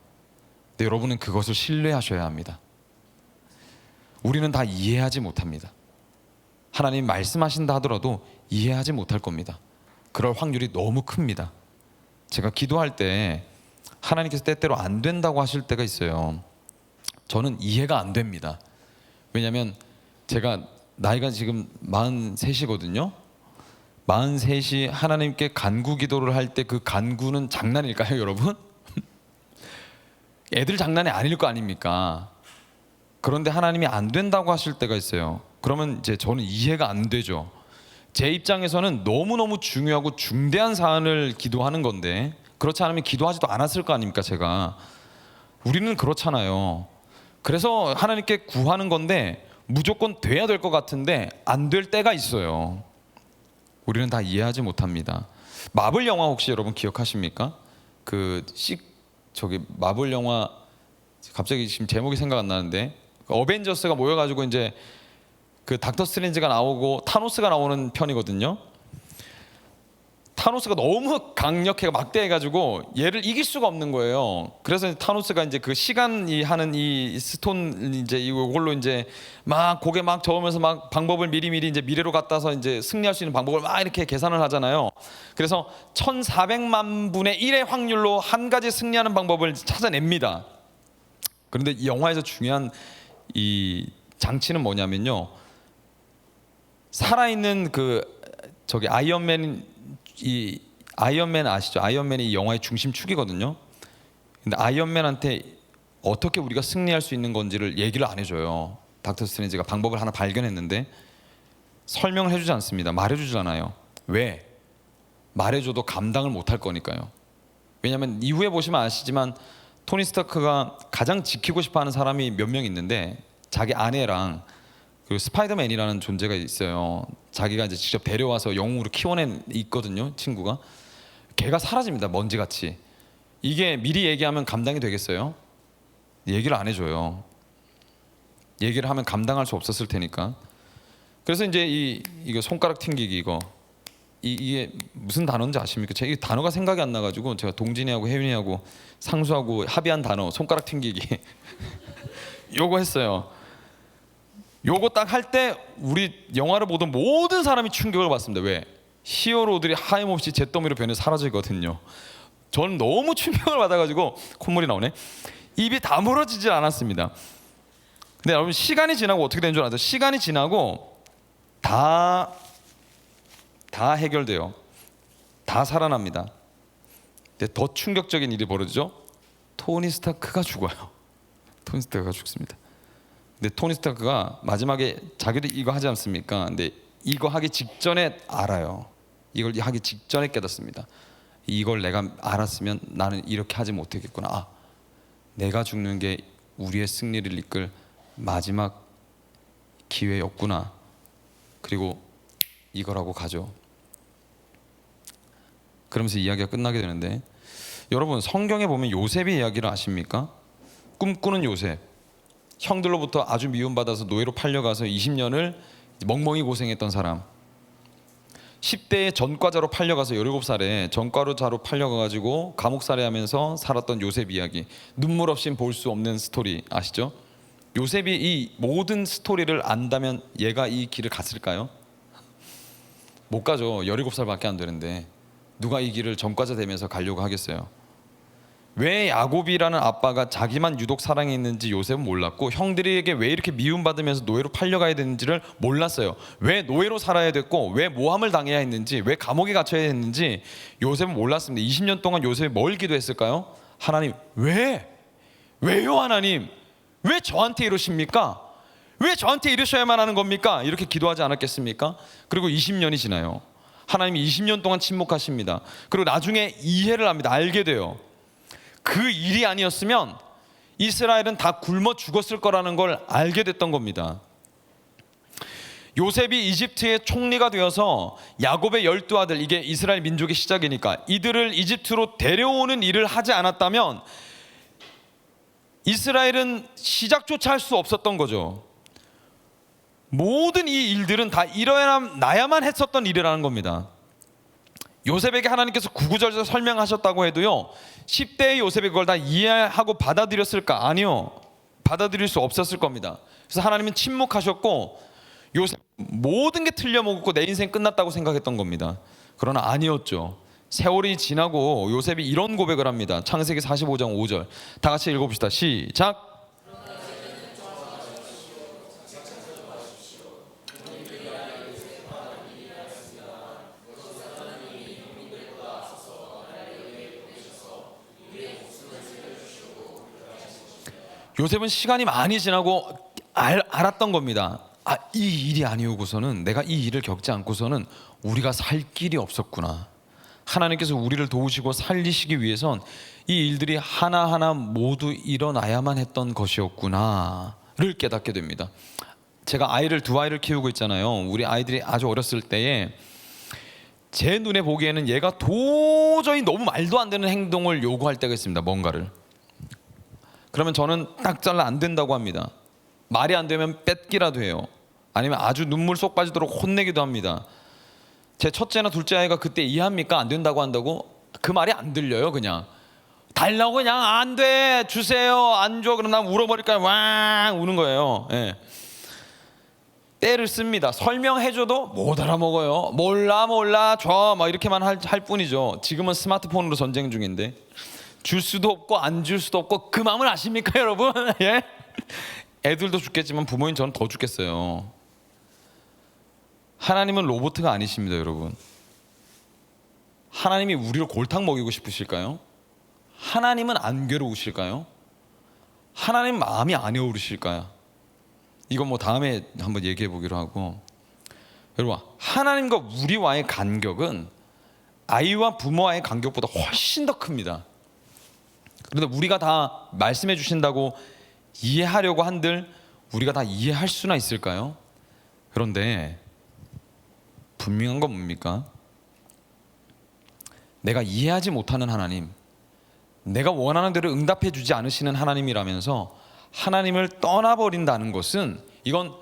A: 근데 여러분은 그것을 신뢰하셔야 합니다. 우리는 다 이해하지 못합니다. 하나님 말씀하신다 하더라도 이해하지 못할 겁니다. 그럴 확률이 너무 큽니다. 제가 기도할 때 하나님께서 때때로 안 된다고 하실 때가 있어요. 저는 이해가 안 됩니다. 왜냐하면 제가 나이가 지금 43이거든요. 43이 하나님께 간구 기도를 할 때 그 간구는 장난일까요, 여러분? 애들 장난이 아닐 거 아닙니까? 그런데 하나님이 안 된다고 하실 때가 있어요. 그러면 이제 저는 이해가 안 되죠. 제 입장에서는 너무너무 중요하고 중대한 사안을 기도하는 건데 그렇지 않으면 기도하지도 않았을 거 아닙니까, 제가. 우리는 그렇잖아요. 그래서 하나님께 구하는 건데 무조건 돼야 될 것 같은데 안 될 때가 있어요. 우리는 다 이해하지 못합니다. 마블 영화 혹시 여러분 기억하십니까? 저기 마블 영화 갑자기 지금 제목이 생각 안 나는데 어벤져스가 모여가지고 이제 그 닥터 스트레인지가 나오고 타노스가 나오는 편이거든요. 타노스가 너무 강력해 막대해가지고 얘를 이길 수가 없는 거예요. 그래서 타노스가 이제 그 시간이 하는 이 스톤 이제 이걸로 이제 막 고개 막 저으면서 막 방법을 미리미리 이제 미래로 갖다서 이제 승리할 수 있는 방법을 막 이렇게 계산을 하잖아요. 그래서 1,400만 분의 1의 확률로 한 가지 승리하는 방법을 찾아냅니다. 그런데 이 영화에서 중요한 이 장치는 뭐냐면요, 살아있는 저기 아이언맨 아시죠? 아이언맨이 이 영화의 중심축이거든요. 근데 아이언맨한테 어떻게 우리가 승리할 수 있는 건지를 얘기를 안 해줘요. 닥터 스트레인지가 방법을 하나 발견했는데 설명을 해주지 않습니다. 말해주잖아요. 왜? 말해줘도 감당을 못할 거니까요. 왜냐하면 이후에 보시면 아시지만 토니 스타크가 가장 지키고 싶어하는 사람이 몇 명 있는데 자기 아내랑 그 스파이더맨이라는 존재가 있어요. 자기가 이제 직접 데려와서 영웅으로 키워낸 있거든요, 친구가. 걔가 사라집니다, 먼지같이. 이게 미리 얘기하면 감당이 되겠어요? 얘기를 안 해줘요. 얘기를 하면 감당할 수 없었을 테니까. 그래서 이제 이거 손가락 튕기기 이게 무슨 단어인지 아십니까? 제가 이 단어가 생각이 안 나가지고 제가 동진이하고 혜윤이하고 상수하고 합의한 단어 손가락 튕기기 요거 했어요. 요거 딱 할 때 우리 영화를 보던 모든 사람이 충격을 받습니다. 왜? 히어로들이 하염없이 잿더미로 변해 사라지거든요. 저는 너무 충격을 받아가지고 콧물이 나오네. 입이 다물어지질 않았습니다. 근데 여러분 시간이 지나고 어떻게 된 줄 아세요? 시간이 지나고 다 해결돼요. 다 살아납니다. 근데 더 충격적인 일이 벌어지죠. 토니 스타크가 죽어요. 토니 스타크가 죽습니다. 근데 토니 스타크가 마지막에 자기도 이거 하지 않습니까? 근데 이거 하기 직전에 알아요. 이걸 하기 직전에 깨닫습니다. 이걸 내가 알았으면 나는 이렇게 하지 못했겠구나. 아, 내가 죽는 게 우리의 승리를 이끌 마지막 기회였구나. 그리고 이거라고 가죠. 그러면서 이야기가 끝나게 되는데, 여러분 성경에 보면 요셉의 이야기를 아십니까? 꿈꾸는 요셉. 형들로부터 아주 미움받아서 노예로 팔려가서 20년을 멍멍이 고생했던 사람. 10대에 전과자로 팔려가서 17살에 전과자로 팔려가가지고 감옥살이하면서 살았던 요셉 이야기. 눈물 없이 볼 수 없는 스토리 아시죠? 요셉이 이 모든 스토리를 안다면 얘가 이 길을 갔을까요? 못 가죠. 17살밖에 안 되는데 누가 이 길을 전과자 되면서 가려고 하겠어요? 왜 야곱이라는 아빠가 자기만 유독 사랑했는지 요셉은 몰랐고, 형들에게 왜 이렇게 미움받으면서 노예로 팔려가야 되는지를 몰랐어요. 왜 노예로 살아야 됐고, 왜 모함을 당해야 했는지, 왜 감옥에 갇혀야 했는지 요셉은 몰랐습니다. 20년 동안 요셉이 뭘 기도했을까요? 하나님, 왜요 하나님? 왜 저한테 이러십니까? 왜 저한테 이러셔야만 하는 겁니까? 이렇게 기도하지 않았겠습니까? 그리고 20년이 지나요. 하나님이 20년 동안 침묵하십니다. 그리고 나중에 이해를 합니다. 알게 돼요. 그 일이 아니었으면 이스라엘은 다 굶어 죽었을 거라는 걸 알게 됐던 겁니다. 요셉이 이집트의 총리가 되어서 야곱의 12아들, 이게 이스라엘 민족의 시작이니까 이들을 이집트로 데려오는 일을 하지 않았다면 이스라엘은 시작조차 할 수 없었던 거죠. 모든 이 일들은 다 일어나야만 했었던 일이라는 겁니다. 요셉에게 하나님께서 구구절절 설명하셨다고 해도요, 10대의 요셉이 그걸 다 이해하고 받아들였을까? 아니요, 받아들일 수 없었을 겁니다. 그래서 하나님은 침묵하셨고 요셉 모든 게 틀려먹었고 내 인생 끝났다고 생각했던 겁니다. 그러나 아니었죠. 세월이 지나고 요셉이 이런 고백을 합니다. 창세기 45장 5절 다 같이 읽어봅시다. 시작. 요셉은 시간이 많이 지나고 알았던 겁니다. 이 일이 아니오고서는, 내가 이 일을 겪지 않고서는 우리가 살 길이 없었구나. 하나님께서 우리를 도우시고 살리시기 위해선 이 일들이 하나하나 모두 일어나야만 했던 것이었구나를 깨닫게 됩니다. 제가 두 아이를 키우고 있잖아요. 우리 아이들이 아주 어렸을 때에 제 눈에 보기에는 얘가 도저히 너무 말도 안 되는 행동을 요구할 때가 있습니다. 뭔가를. 그러면 저는 딱 잘라 안 된다고 합니다. 말이 안 되면 뺏기라도 해요. 아니면 아주 눈물 쏙 빠지도록 혼내기도 합니다. 제 첫째나 둘째 아이가 그때 이해합니까? 안 된다고 한다고? 그 말이 안 들려요. 그냥 달라고, 그냥 안 돼, 주세요, 안 줘, 그럼 난 울어버릴까요? 왕 우는 거예요. 예. 때를 씁니다. 설명해줘도 못 알아먹어요. 몰라 줘, 막 이렇게만 할 뿐이죠. 지금은 스마트폰으로 전쟁 중인데 줄 수도 없고 안 줄 수도 없고, 그 마음을 아십니까 여러분? 예? 애들도 죽겠지만 부모인 저는 더 죽겠어요. 하나님은 로봇가 아니십니다. 여러분, 하나님이 우리를 골탕 먹이고 싶으실까요? 하나님은 안 괴로우실까요? 하나님 마음이 안 애우르실까요? 이건 뭐 다음에 한번 얘기해 보기로 하고, 여러분, 하나님과 우리와의 간격은 아이와 부모와의 간격보다 훨씬 더 큽니다. 그런데 우리가 다 말씀해 주신다고 이해하려고 한들 우리가 다 이해할 수나 있을까요? 그런데 분명한 건 뭡니까? 내가 이해하지 못하는 하나님, 내가 원하는 대로 응답해 주지 않으시는 하나님이라면서 하나님을 떠나버린다는 것은, 이건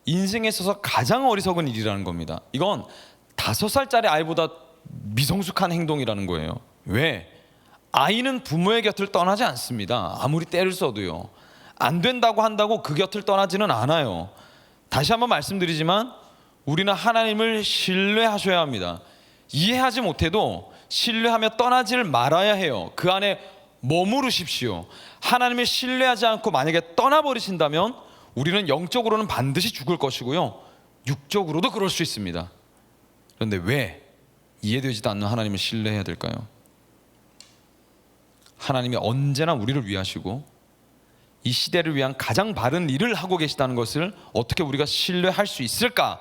A: 인생에 있어서 가장 어리석은 일이라는 겁니다. 이건 5살짜리 아이보다 미성숙한 행동이라는 거예요. 왜? 아이는 부모의 곁을 떠나지 않습니다. 아무리 때를 써도요. 안 된다고 한다고 그 곁을 떠나지는 않아요. 다시 한번 말씀드리지만 우리는 하나님을 신뢰하셔야 합니다. 이해하지 못해도 신뢰하며 떠나질 말아야 해요. 그 안에 머무르십시오. 하나님을 신뢰하지 않고 만약에 떠나버리신다면 우리는 영적으로는 반드시 죽을 것이고요, 육적으로도 그럴 수 있습니다. 그런데 왜 이해되지도 않는 하나님을 신뢰해야 될까요? 하나님이 언제나 우리를 위하시고 이 시대를 위한 가장 바른 일을 하고 계시다는 것을 어떻게 우리가 신뢰할 수 있을까?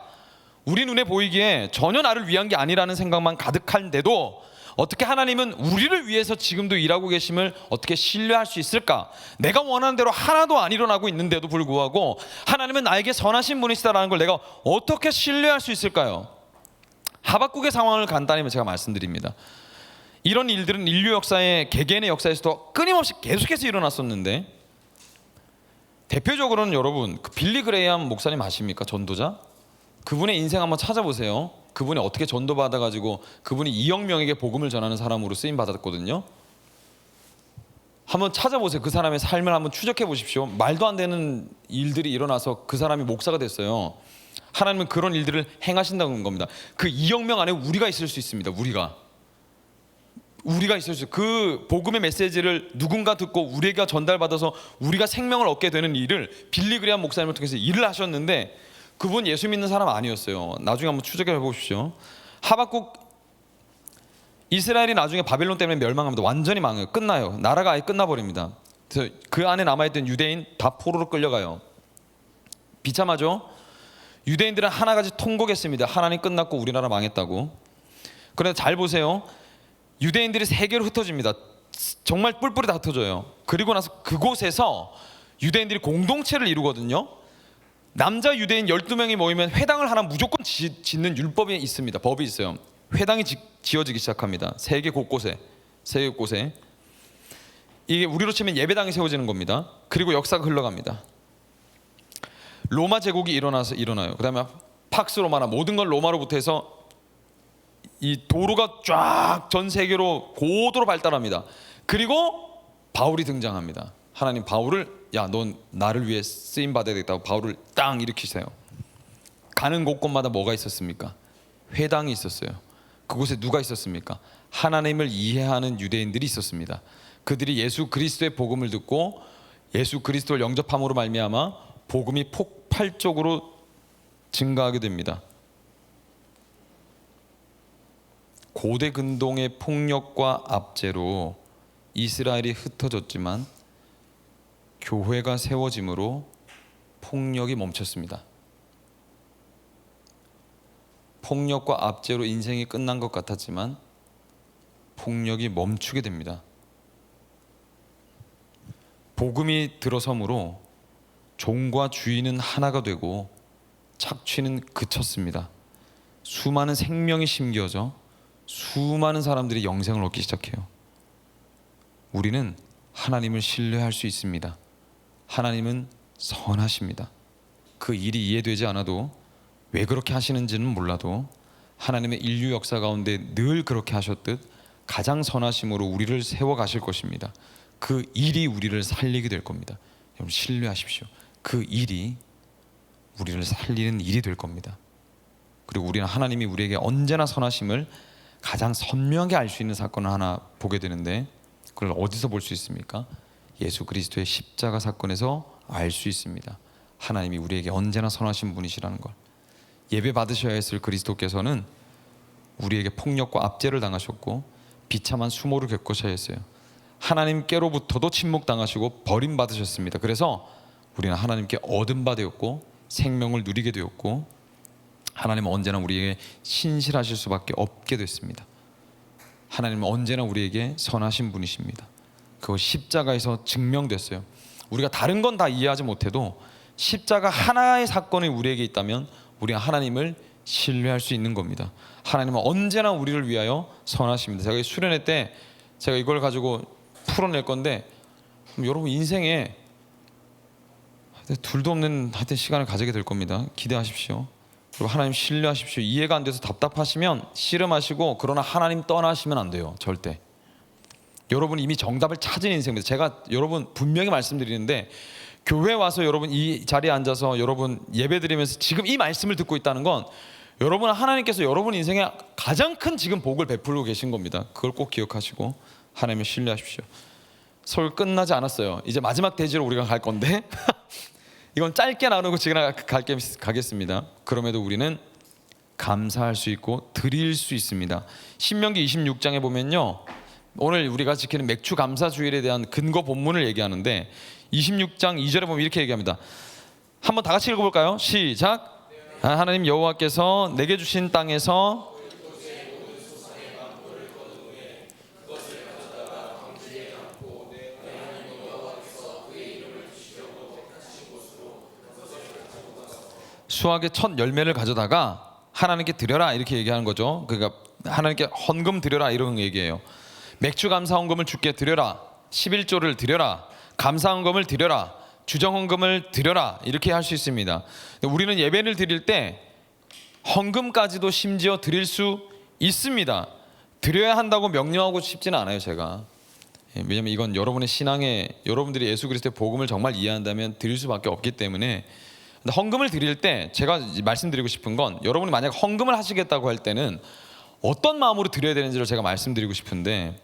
A: 우리 눈에 보이기에 전혀 나를 위한 게 아니라는 생각만 가득한데도 어떻게 하나님은 우리를 위해서 지금도 일하고 계심을 어떻게 신뢰할 수 있을까? 내가 원하는 대로 하나도 안 일어나고 있는데도 불구하고 하나님은 나에게 선하신 분이시다라는 걸 내가 어떻게 신뢰할 수 있을까요? 하박국의 상황을 간단히 제가 말씀드립니다. 이런 일들은 인류 역사의, 개개인의 역사에서도 끊임없이 계속해서 일어났었는데, 대표적으로는 여러분, 그 빌리 그레이엄 목사님 아십니까? 전도자. 그분의 인생 한번 찾아보세요. 그분이 어떻게 전도 받아가지고 그분이 2억 명에게 복음을 전하는 사람으로 쓰임 받았거든요. 한번 찾아보세요. 그 사람의 삶을 한번 추적해 보십시오. 말도 안 되는 일들이 일어나서 그 사람이 목사가 됐어요. 하나님은 그런 일들을 행하신다는 겁니다. 그 2억 명 안에 우리가 있을 수 있습니다. 우리가 있을 수 있어요. 그 복음의 메시지를 누군가 듣고 우리가 전달받아서 우리가 생명을 얻게 되는 일을 빌리 그레이엄 목사님을 통해서 일을 하셨는데, 그분 예수 믿는 사람 아니었어요. 나중에 한번 추적해 보십시오. 하박국, 이스라엘이 나중에 바벨론 때문에 멸망합니다. 완전히 망해요. 끝나요. 나라가 아예 끝나버립니다. 그래서 그 안에 남아있던 유대인 다 포로로 끌려가요. 비참하죠? 유대인들은 하나같이 통곡했습니다. 하나님 끝났고 우리나라 망했다고. 그런데 잘 보세요. 유대인들이 세 개로 흩어집니다. 정말 뿔뿔이 다 흩어져요. 그리고 나서 그곳에서 유대인들이 공동체를 이루거든요. 남자 유대인 12명이 모이면 회당을 하나 무조건 짓는 율법이 있습니다. 법이 있어요. 회당이 지어지기 시작합니다. 세계 곳곳에. 이게 우리로 치면 예배당이 세워지는 겁니다. 그리고 역사가 흘러갑니다. 로마 제국이 일어나요. 그다음에 팍스 로마나 모든 걸 로마로부터 해서 이 도로가 쫙 전 세계로 고도로 발달합니다. 그리고 바울이 등장합니다. 하나님 바울을 야, 넌 나를 위해 쓰임 받아야 되겠다고 바울을 땅 일으키세요. 가는 곳곳마다 뭐가 있었습니까? 회당이 있었어요. 그곳에 누가 있었습니까? 하나님을 이해하는 유대인들이 있었습니다. 그들이 예수 그리스도의 복음을 듣고 예수 그리스도를 영접함으로 말미암아 복음이 폭발적으로 증가하게 됩니다. 고대 근동의 폭력과 압제로 이스라엘이 흩어졌지만 교회가 세워짐으로 폭력이 멈췄습니다. 폭력과 압제로 인생이 끝난 것 같았지만 폭력이 멈추게 됩니다. 복음이 들어섬으로 종과 주인은 하나가 되고 착취는 그쳤습니다. 수많은 생명이 심겨져 수많은 사람들이 영생을 얻기 시작해요. 우리는 하나님을 신뢰할 수 있습니다. 하나님은 선하십니다. 그 일이 이해되지 않아도 왜 그렇게 하시는지는 몰라도 하나님의 인류 역사 가운데 늘 그렇게 하셨듯 가장 선하심으로 우리를 세워 가실 것입니다. 그 일이 우리를 살리게 될 겁니다. 여러분 신뢰하십시오. 그 일이 우리를 살리는 일이 될 겁니다. 그리고 우리는 하나님이 우리에게 언제나 선하심을 가장 선명하게 알 수 있는 사건을 하나 보게 되는데 그걸 어디서 볼 수 있습니까? 예수 그리스도의 십자가 사건에서 알 수 있습니다. 하나님이 우리에게 언제나 선하신 분이시라는 걸. 예배 받으셔야 했을 그리스도께서는 우리에게 폭력과 압제를 당하셨고 비참한 수모를 겪으셔야 했어요. 하나님께로부터도 침묵당하시고 버림받으셨습니다. 그래서 우리는 하나님께 얻은 바 되었고 생명을 누리게 되었고 하나님은 언제나 우리에게 신실하실 수밖에 없게 됐습니다. 하나님은 언제나 우리에게 선하신 분이십니다. 그거 십자가에서 증명됐어요. 우리가 다른 건 다 이해하지 못해도 십자가 하나의 사건이 우리에게 있다면 우리가 하나님을 신뢰할 수 있는 겁니다. 하나님은 언제나 우리를 위하여 선하십니다. 제가 수련회 때 제가 이걸 가지고 풀어낼 건데 여러분 인생에 둘도 없는 하여튼 시간을 가지게 될 겁니다. 기대하십시오. 그리고 하나님 신뢰하십시오. 이해가 안 돼서 답답하시면 씨름하시고 그러나 하나님 떠나시면 안 돼요. 절대. 여러분 이미 정답을 찾은 인생입니다. 제가 여러분 분명히 말씀드리는데 교회 와서 여러분 이 자리에 앉아서 여러분 예배 드리면서 지금 이 말씀을 듣고 있다는 건 여러분 하나님께서 여러분 인생에 가장 큰 지금 복을 베풀고 계신 겁니다. 그걸 꼭 기억하시고 하나님을 신뢰하십시오. 설교 끝나지 않았어요. 이제 마지막 대지로 우리가 갈 건데 이건 짧게 나누고 가겠습니다. 그럼에도 우리는 감사할 수 있고 드릴 수 있습니다. 신명기 26장에 보면요, 오늘 우리가 지키는 맥주 감사 주일에 대한 근거 본문을 얘기하는데 26장 2절에 보면 이렇게 얘기합니다. 한번 다 같이 읽어볼까요? 시작. 하나님 여호와께서 내게 주신 땅에서 수확의 첫 열매를 가져다가 하나님께 드려라 이렇게 얘기하는 거죠. 그러니까 하나님께 헌금 드려라 이런 얘기예요. 맥주 감사 헌금을 주께 드려라, 11조를 드려라, 감사 헌금을 드려라, 주정 헌금을 드려라 이렇게 할 수 있습니다. 우리는 예배를 드릴 때 헌금까지도 심지어 드릴 수 있습니다. 드려야 한다고 명령하고 싶지는 않아요 제가. 왜냐하면 이건 여러분의 신앙에 여러분들이 예수 그리스도의 복음을 정말 이해한다면 드릴 수밖에 없기 때문에. 근데 헌금을 드릴 때 제가 말씀드리고 싶은 건 여러분이 만약 헌금을 하시겠다고 할 때는 어떤 마음으로 드려야 되는지를 제가 말씀드리고 싶은데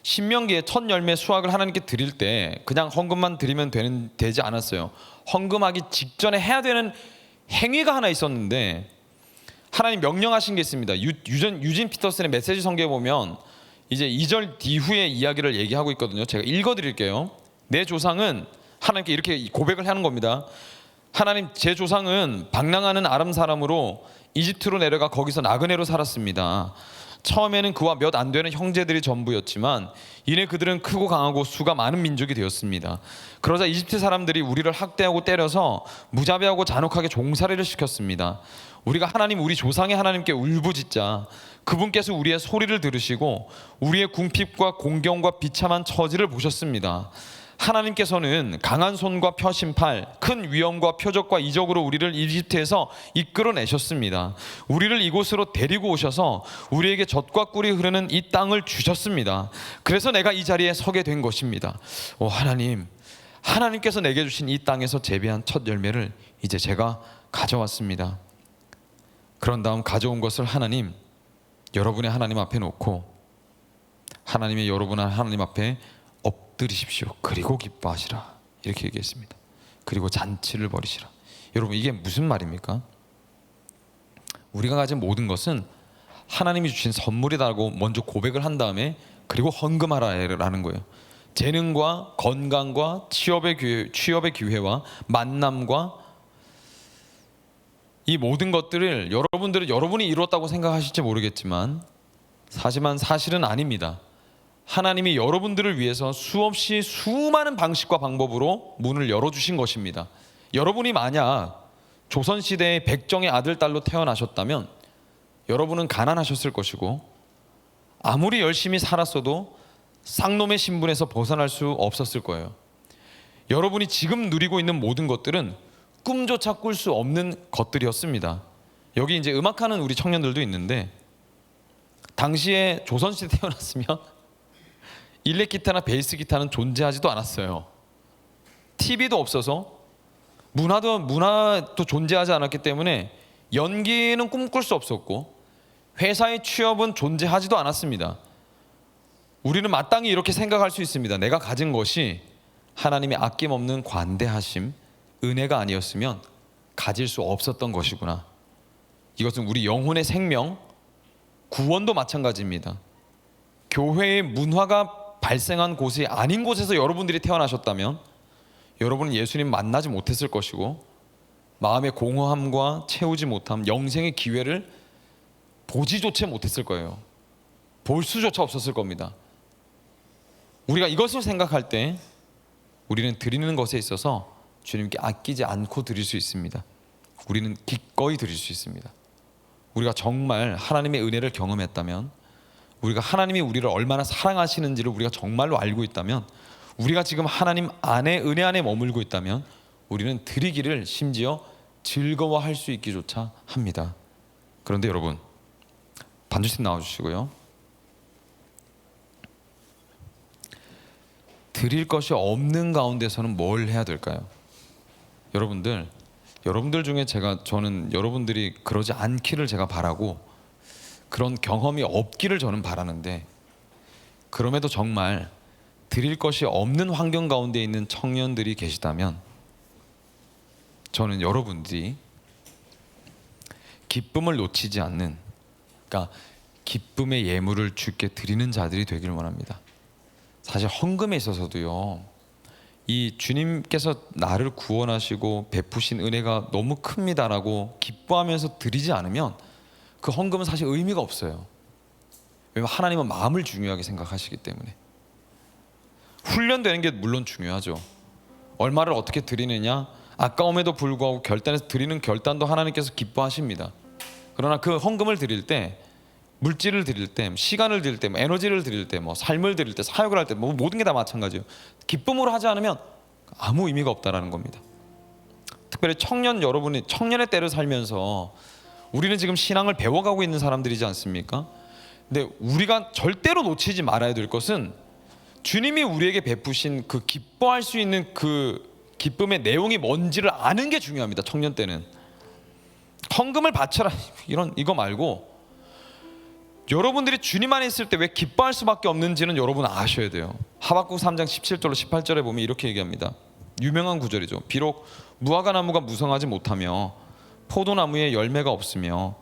A: 신명기의 첫 열매 수확을 하나님께 드릴 때 그냥 헌금만 드리면 되지 않았어요. 헌금하기 직전에 해야 되는 행위가 하나 있었는데 하나님 명령하신 게 있습니다. 유진 피터슨의 메시지 성경에 보면 이제 2절 뒤후의 이야기를 얘기하고 있거든요. 제가 읽어드릴게요. 내 조상은 하나님께 이렇게 고백을 하는 겁니다. 하나님, 제 조상은 방랑하는 아람 사람으로 이집트로 내려가 거기서 나그네로 살았습니다. 처음에는 그와 몇 안 되는 형제들이 전부였지만 이내 그들은 크고 강하고 수가 많은 민족이 되었습니다. 그러자 이집트 사람들이 우리를 학대하고 때려서 무자비하고 잔혹하게 종살이를 시켰습니다. 우리가 하나님, 우리 조상의 하나님께 울부짖자 그분께서 우리의 소리를 들으시고 우리의 궁핍과 공경과 비참한 처지를 보셨습니다. 하나님께서는 강한 손과 펴신 팔, 큰 위엄과 표적과 이적으로 우리를 이집트에서 이끌어내셨습니다. 우리를 이곳으로 데리고 오셔서 우리에게 젖과 꿀이 흐르는 이 땅을 주셨습니다. 그래서 내가 이 자리에 서게 된 것입니다. 오 하나님, 하나님께서 내게 주신 이 땅에서 재배한 첫 열매를 이제 제가 가져왔습니다. 그런 다음 가져온 것을 하나님, 여러분의 하나님 앞에 놓고 하나님의 여러분의 하나님 앞에 엎드리십시오. 그리고 기뻐하시라. 이렇게 얘기했습니다. 그리고 잔치를 벌이시라. 여러분, 이게 무슨 말입니까? 우리가 가진 모든 것은 하나님이 주신 선물이라고 먼저 고백을 한 다음에 그리고 헌금하라라는 거예요. 재능과 건강과 취업의 기회와 만남과 이 모든 것들을 여러분들은 여러분이 이루었다고 생각하실지 모르겠지만 사실은 아닙니다. 하나님이 여러분들을 위해서 수없이 수많은 방식과 방법으로 문을 열어주신 것입니다. 여러분이 만약 조선시대의 백정의 아들, 딸로 태어나셨다면 여러분은 가난하셨을 것이고 아무리 열심히 살았어도 쌍놈의 신분에서 벗어날 수 없었을 거예요. 여러분이 지금 누리고 있는 모든 것들은 꿈조차 꿀 수 없는 것들이었습니다. 여기 이제 음악하는 우리 청년들도 있는데 당시에 조선시대 태어났으면 일렉 기타나 베이스 기타는 존재하지도 않았어요. TV도 없어서 문화도 존재하지 않았기 때문에 연기는 꿈꿀 수 없었고 회사의 취업은 존재하지도 않았습니다. 우리는 마땅히 이렇게 생각할 수 있습니다. 내가 가진 것이 하나님의 아낌없는 관대하심, 은혜가 아니었으면 가질 수 없었던 것이구나. 이것은 우리 영혼의 생명, 구원도 마찬가지입니다. 교회의 문화가 발생한 곳이 아닌 곳에서 여러분들이 태어나셨다면 여러분은 예수님 만나지 못했을 것이고 마음의 공허함과 채우지 못함, 영생의 기회를 보지조차 못했을 거예요. 볼 수조차 없었을 겁니다. 우리가 이것을 생각할 때 우리는 드리는 것에 있어서 주님께 아끼지 않고 드릴 수 있습니다. 우리는 기꺼이 드릴 수 있습니다. 우리가 정말 하나님의 은혜를 경험했다면, 우리가 하나님이 우리를 얼마나 사랑하시는지를 우리가 정말로 알고 있다면, 우리가 지금 하나님 안에, 은혜 안에 머물고 있다면 우리는 드리기를 심지어 즐거워할 수 있기조차 합니다. 그런데 여러분, 반주팀 나와주시고요. 드릴 것이 없는 가운데서는 뭘 해야 될까요? 여러분들 중에 저는 여러분들이 그러지 않기를 제가 바라고 그런 경험이 없기를 저는 바라는데, 그럼에도 정말 드릴 것이 없는 환경 가운데 있는 청년들이 계시다면 저는 여러분들이 기쁨을 놓치지 않는, 그러니까 기쁨의 예물을 주께 드리는 자들이 되기를 원합니다. 사실 헌금에 있어서도요, 이 주님께서 나를 구원하시고 베푸신 은혜가 너무 큽니다라고 기뻐하면서 드리지 않으면 그 헌금은 사실 의미가 없어요. 왜냐하면 하나님은 마음을 중요하게 생각하시기 때문에. 훈련되는 게 물론 중요하죠. 얼마를 어떻게 드리느냐, 아까움에도 불구하고 결단해서 드리는 결단도 하나님께서 기뻐하십니다. 그러나 그 헌금을 드릴 때, 물질을 드릴 때, 시간을 드릴 때, 에너지를 드릴 때, 삶을 드릴 때, 사역을 할 때, 모든 게 다 마찬가지예요. 기쁨으로 하지 않으면 아무 의미가 없다라는 겁니다. 특별히 여러분이 청년의 때를 살면서 우리는 지금 신앙을 배워가고 있는 사람들이지 않습니까? 근데 우리가 절대로 놓치지 말아야 될 것은 주님이 우리에게 베푸신 그 기뻐할 수 있는 그 기쁨의 내용이 뭔지를 아는 게 중요합니다. 청년 때는 헌금을 바쳐라 이거 말고, 여러분들이 주님 안에 있을 때 왜 기뻐할 수밖에 없는지는 여러분 아셔야 돼요. 하박국 3장 17절로 18절에 보면 이렇게 얘기합니다. 유명한 구절이죠. 비록 무화과 나무가 무성하지 못하며 포도나무에 열매가 없으며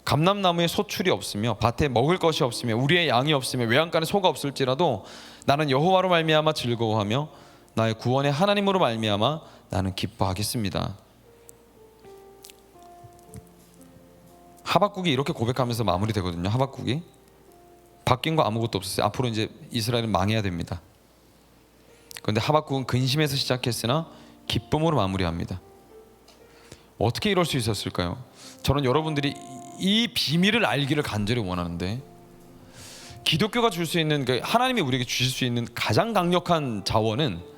A: 감람나무에 소출이 없으며 밭에 먹을 것이 없으며 우리의 양이 없으며 외양간에 소가 없을지라도 나는 여호와로 말미암아 즐거워하며 나의 구원의 하나님으로 말미암아 나는 기뻐하겠습니다. 하박국이 이렇게 고백하면서 마무리되거든요. 하박국이 바뀐 거 아무것도 없었어요. 앞으로 이제 이스라엘은 망해야 됩니다. 그런데 하박국은 근심에서 시작했으나 기쁨으로 마무리합니다. 어떻게 이럴 수 있었을까요? 저는 여러분들이 이 비밀을 알기를 간절히 원하는데, 기독교가 줄 수 있는, 하나님이 우리에게 주실 수 있는 가장 강력한 자원은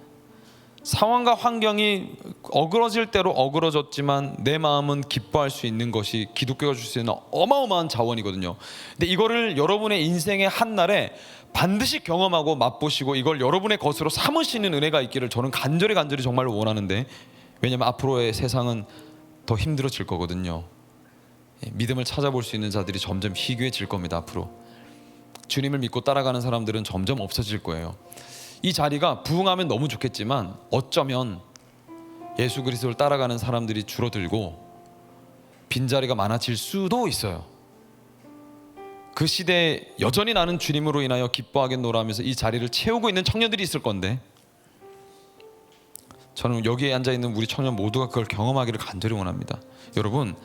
A: 상황과 환경이 어그러질 대로 어그러졌지만 내 마음은 기뻐할 수 있는 것이 기독교가 줄 수 있는 어마어마한 자원이거든요. 근데 이거를 여러분의 인생의 한날에 반드시 경험하고 맛보시고 이걸 여러분의 것으로 삼으시는 은혜가 있기를 저는 간절히 정말로 원하는데, 왜냐하면 앞으로의 세상은 더 힘들어질 거거든요. 믿음을 찾아볼 수 있는 자들이 점점 희귀해질 겁니다. 앞으로 주님을 믿고 따라가는 사람들은 점점 없어질 거예요. 이 자리가 부흥하면 너무 좋겠지만 어쩌면 예수 그리스도를 따라가는 사람들이 줄어들고 빈자리가 많아질 수도 있어요. 그 시대에 여전히 나는 주님으로 인하여 기뻐하겠노라 하면서 이 자리를 채우고 있는 청년들이 있을 건데, 저는 여기에 앉아있는 우리 청년 모두가 그걸 경험하기를 간절히 원합니다. 여러분,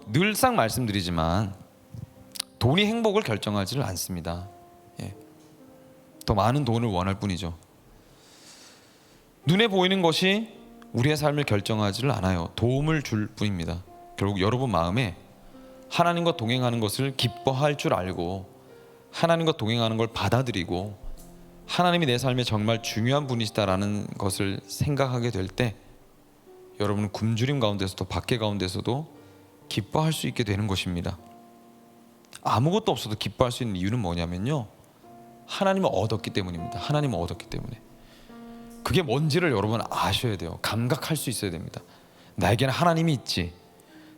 A: 늘상 말씀드리지만 돈이 행복을 결정하지를 않습니다. 더 많은 돈을 원할 뿐이죠. 눈에 보이는 것이 우리의 삶을 결정하지를 않아요. 도움을 줄 뿐입니다. 결국 여러분 마음에 하나님과 동행하는 것을 기뻐할 줄 알고 하나님과 동행하는 걸 받아들이고 하나님이 내 삶에 정말 중요한 분이시다라는 것을 생각하게 될 때, 여러분은 굶주림 가운데서도 박해 가운데서도 기뻐할 수 있게 되는 것입니다. 아무것도 없어도 기뻐할 수 있는 이유는 뭐냐면요, 하나님을 얻었기 때문입니다. 하나님을 얻었기 때문에. 그게 뭔지를 여러분 아셔야 돼요. 감각할 수 있어야 됩니다. 나에게는 하나님이 있지,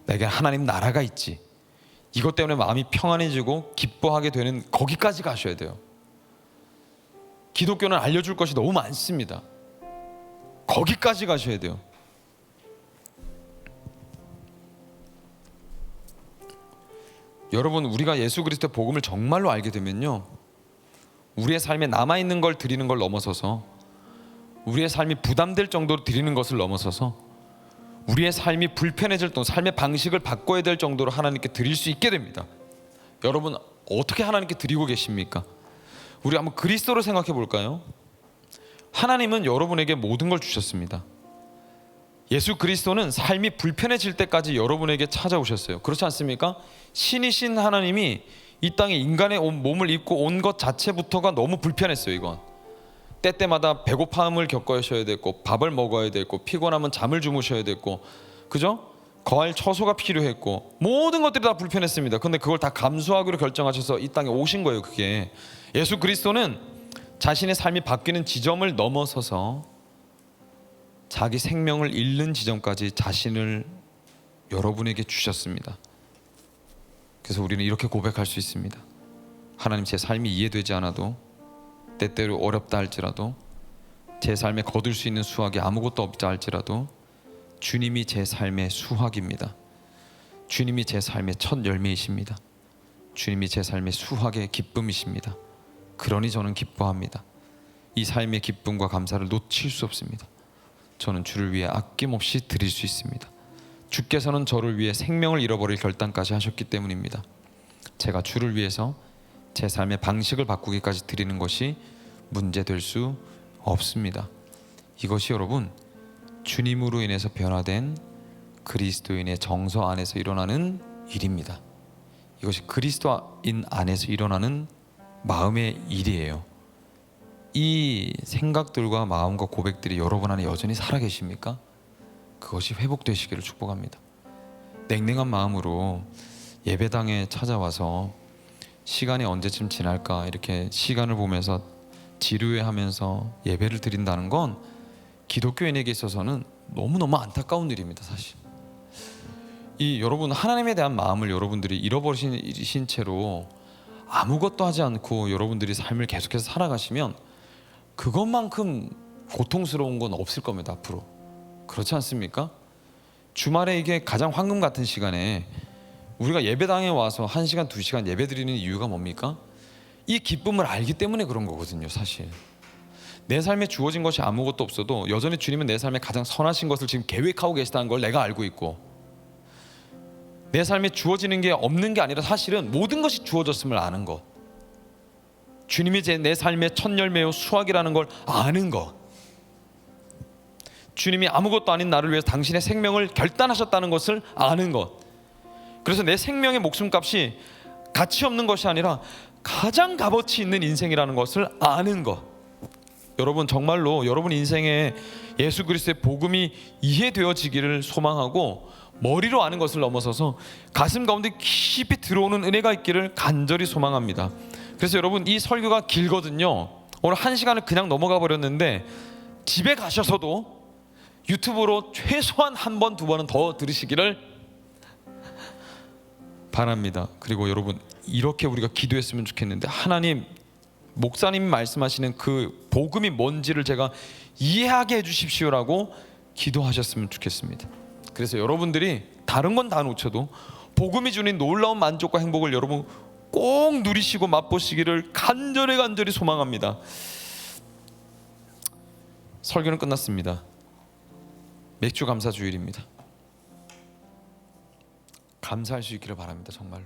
A: 나에게는 하나님 나라가 있지, 이것 때문에 마음이 평안해지고 기뻐하게 되는 거기까지 가셔야 돼요. 기독교는 알려줄 것이 너무 많습니다. 거기까지 가셔야 돼요. 여러분, 우리가 예수 그리스도의 복음을 정말로 알게 되면요, 우리의 삶에 남아있는 걸 드리는 걸 넘어서서, 우리의 삶이 부담될 정도로 드리는 것을 넘어서서 우리의 삶이 불편해질 정도, 삶의 방식을 바꿔야 될 정도로 하나님께 드릴 수 있게 됩니다. 여러분, 어떻게 하나님께 드리고 계십니까? 우리 한번 그리스도를 생각해 볼까요? 하나님은 여러분에게 모든 걸 주셨습니다. 예수 그리스도는 삶이 불편해질 때까지 여러분에게 찾아오셨어요. 그렇지 않습니까? 신이신 하나님이 이 땅에 인간의 몸을 입고 온 것 자체부터가 너무 불편했어요. 이건 때때마다 배고픔을 겪으셔야 됐고, 밥을 먹어야 됐고, 피곤하면 잠을 주무셔야 됐고, 그죠? 거할 처소가 필요했고, 모든 것들이 다 불편했습니다. 근데 그걸 다 감수하기로 결정하셔서 이 땅에 오신 거예요. 그게 예수 그리스도는 자신의 삶이 바뀌는 지점을 넘어서서 자기 생명을 잃는 지점까지 자신을 여러분에게 주셨습니다. 그래서 우리는 이렇게 고백할 수 있습니다. 하나님, 제 삶이 이해되지 않아도, 때때로 어렵다 할지라도, 제 삶에 거둘 수 있는 수확이 아무것도 없다 할지라도 주님이 제 삶의 수확입니다. 주님이 제 삶의 첫 열매이십니다. 주님이 제 삶의 수확의 기쁨이십니다. 그러니 저는 기뻐합니다. 이 삶의 기쁨과 감사를 놓칠 수 없습니다. 저는 주를 위해 아낌없이 드릴 수 있습니다. 주께서는 저를 위해 생명을 잃어버릴 결단까지 하셨기 때문입니다. 제가 주를 위해서 제 삶의 방식을 바꾸기까지 드리는 것이 문제될 수 없습니다. 이것이 여러분, 주님으로 인해서 변화된 그리스도인의 정서 안에서 일어나는 일입니다. 이것이 그리스도인 안에서 일어나는 마음의 일이에요. 이 생각들과 마음과 고백들이 여러분 안에 여전히 살아계십니까? 그것이 회복되시기를 축복합니다. 냉랭한 마음으로 예배당에 찾아와서 시간이 언제쯤 지날까 이렇게 시간을 보면서 지루해하면서 예배를 드린다는 건 기독교인에게 있어서는 너무너무 안타까운 일입니다. 사실 이 여러분, 하나님에 대한 마음을 여러분들이 잃어버리신 채로 아무것도 하지 않고 여러분들이 삶을 계속해서 살아가시면 그것만큼 고통스러운 건 없을 겁니다. 앞으로. 그렇지 않습니까? 주말에 이게 가장 황금 같은 시간에 우리가 예배당에 와서 1시간, 2시간 예배 드리는 이유가 뭡니까? 이 기쁨을 알기 때문에 그런 거거든요. 사실 내 삶에 주어진 것이 아무것도 없어도 여전히 주님은 내 삶에 가장 선하신 것을 지금 계획하고 계시다는 걸 내가 알고 있고, 내 삶에 주어지는 게 없는 게 아니라 사실은 모든 것이 주어졌음을 아는 것, 주님이 내 삶의 첫 열매요 수확이라는 걸 아는 것, 주님이 아무것도 아닌 나를 위해서 당신의 생명을 결단하셨다는 것을 아는 것, 그래서 내 생명의 목숨값이 가치 없는 것이 아니라 가장 값어치 있는 인생이라는 것을 아는 것. 여러분, 정말로 여러분 인생에 예수 그리스도의 복음이 이해되어지기를 소망하고, 머리로 아는 것을 넘어서서 가슴 가운데 깊이 들어오는 은혜가 있기를 간절히 소망합니다. 그래서 여러분, 이 설교가 길거든요. 오늘 1시간을 그냥 넘어가 버렸는데 집에 가셔서도 유튜브로 최소한 1번, 2번은 더 들으시기를 바랍니다. 그리고 여러분, 이렇게 우리가 기도했으면 좋겠는데, 하나님, 목사님이 말씀하시는 그 복음이 뭔지를 제가 이해하게 해주십시오라고 기도하셨으면 좋겠습니다. 그래서 여러분들이 다른 건 다 놓쳐도 복음이 주는 놀라운 만족과 행복을 여러분 꼭 누리시고 맛보시기를 간절히 소망합니다. 설교는 끝났습니다. 맥주 감사 주일입니다. 감사할 수 있기를 바랍니다. 정말로.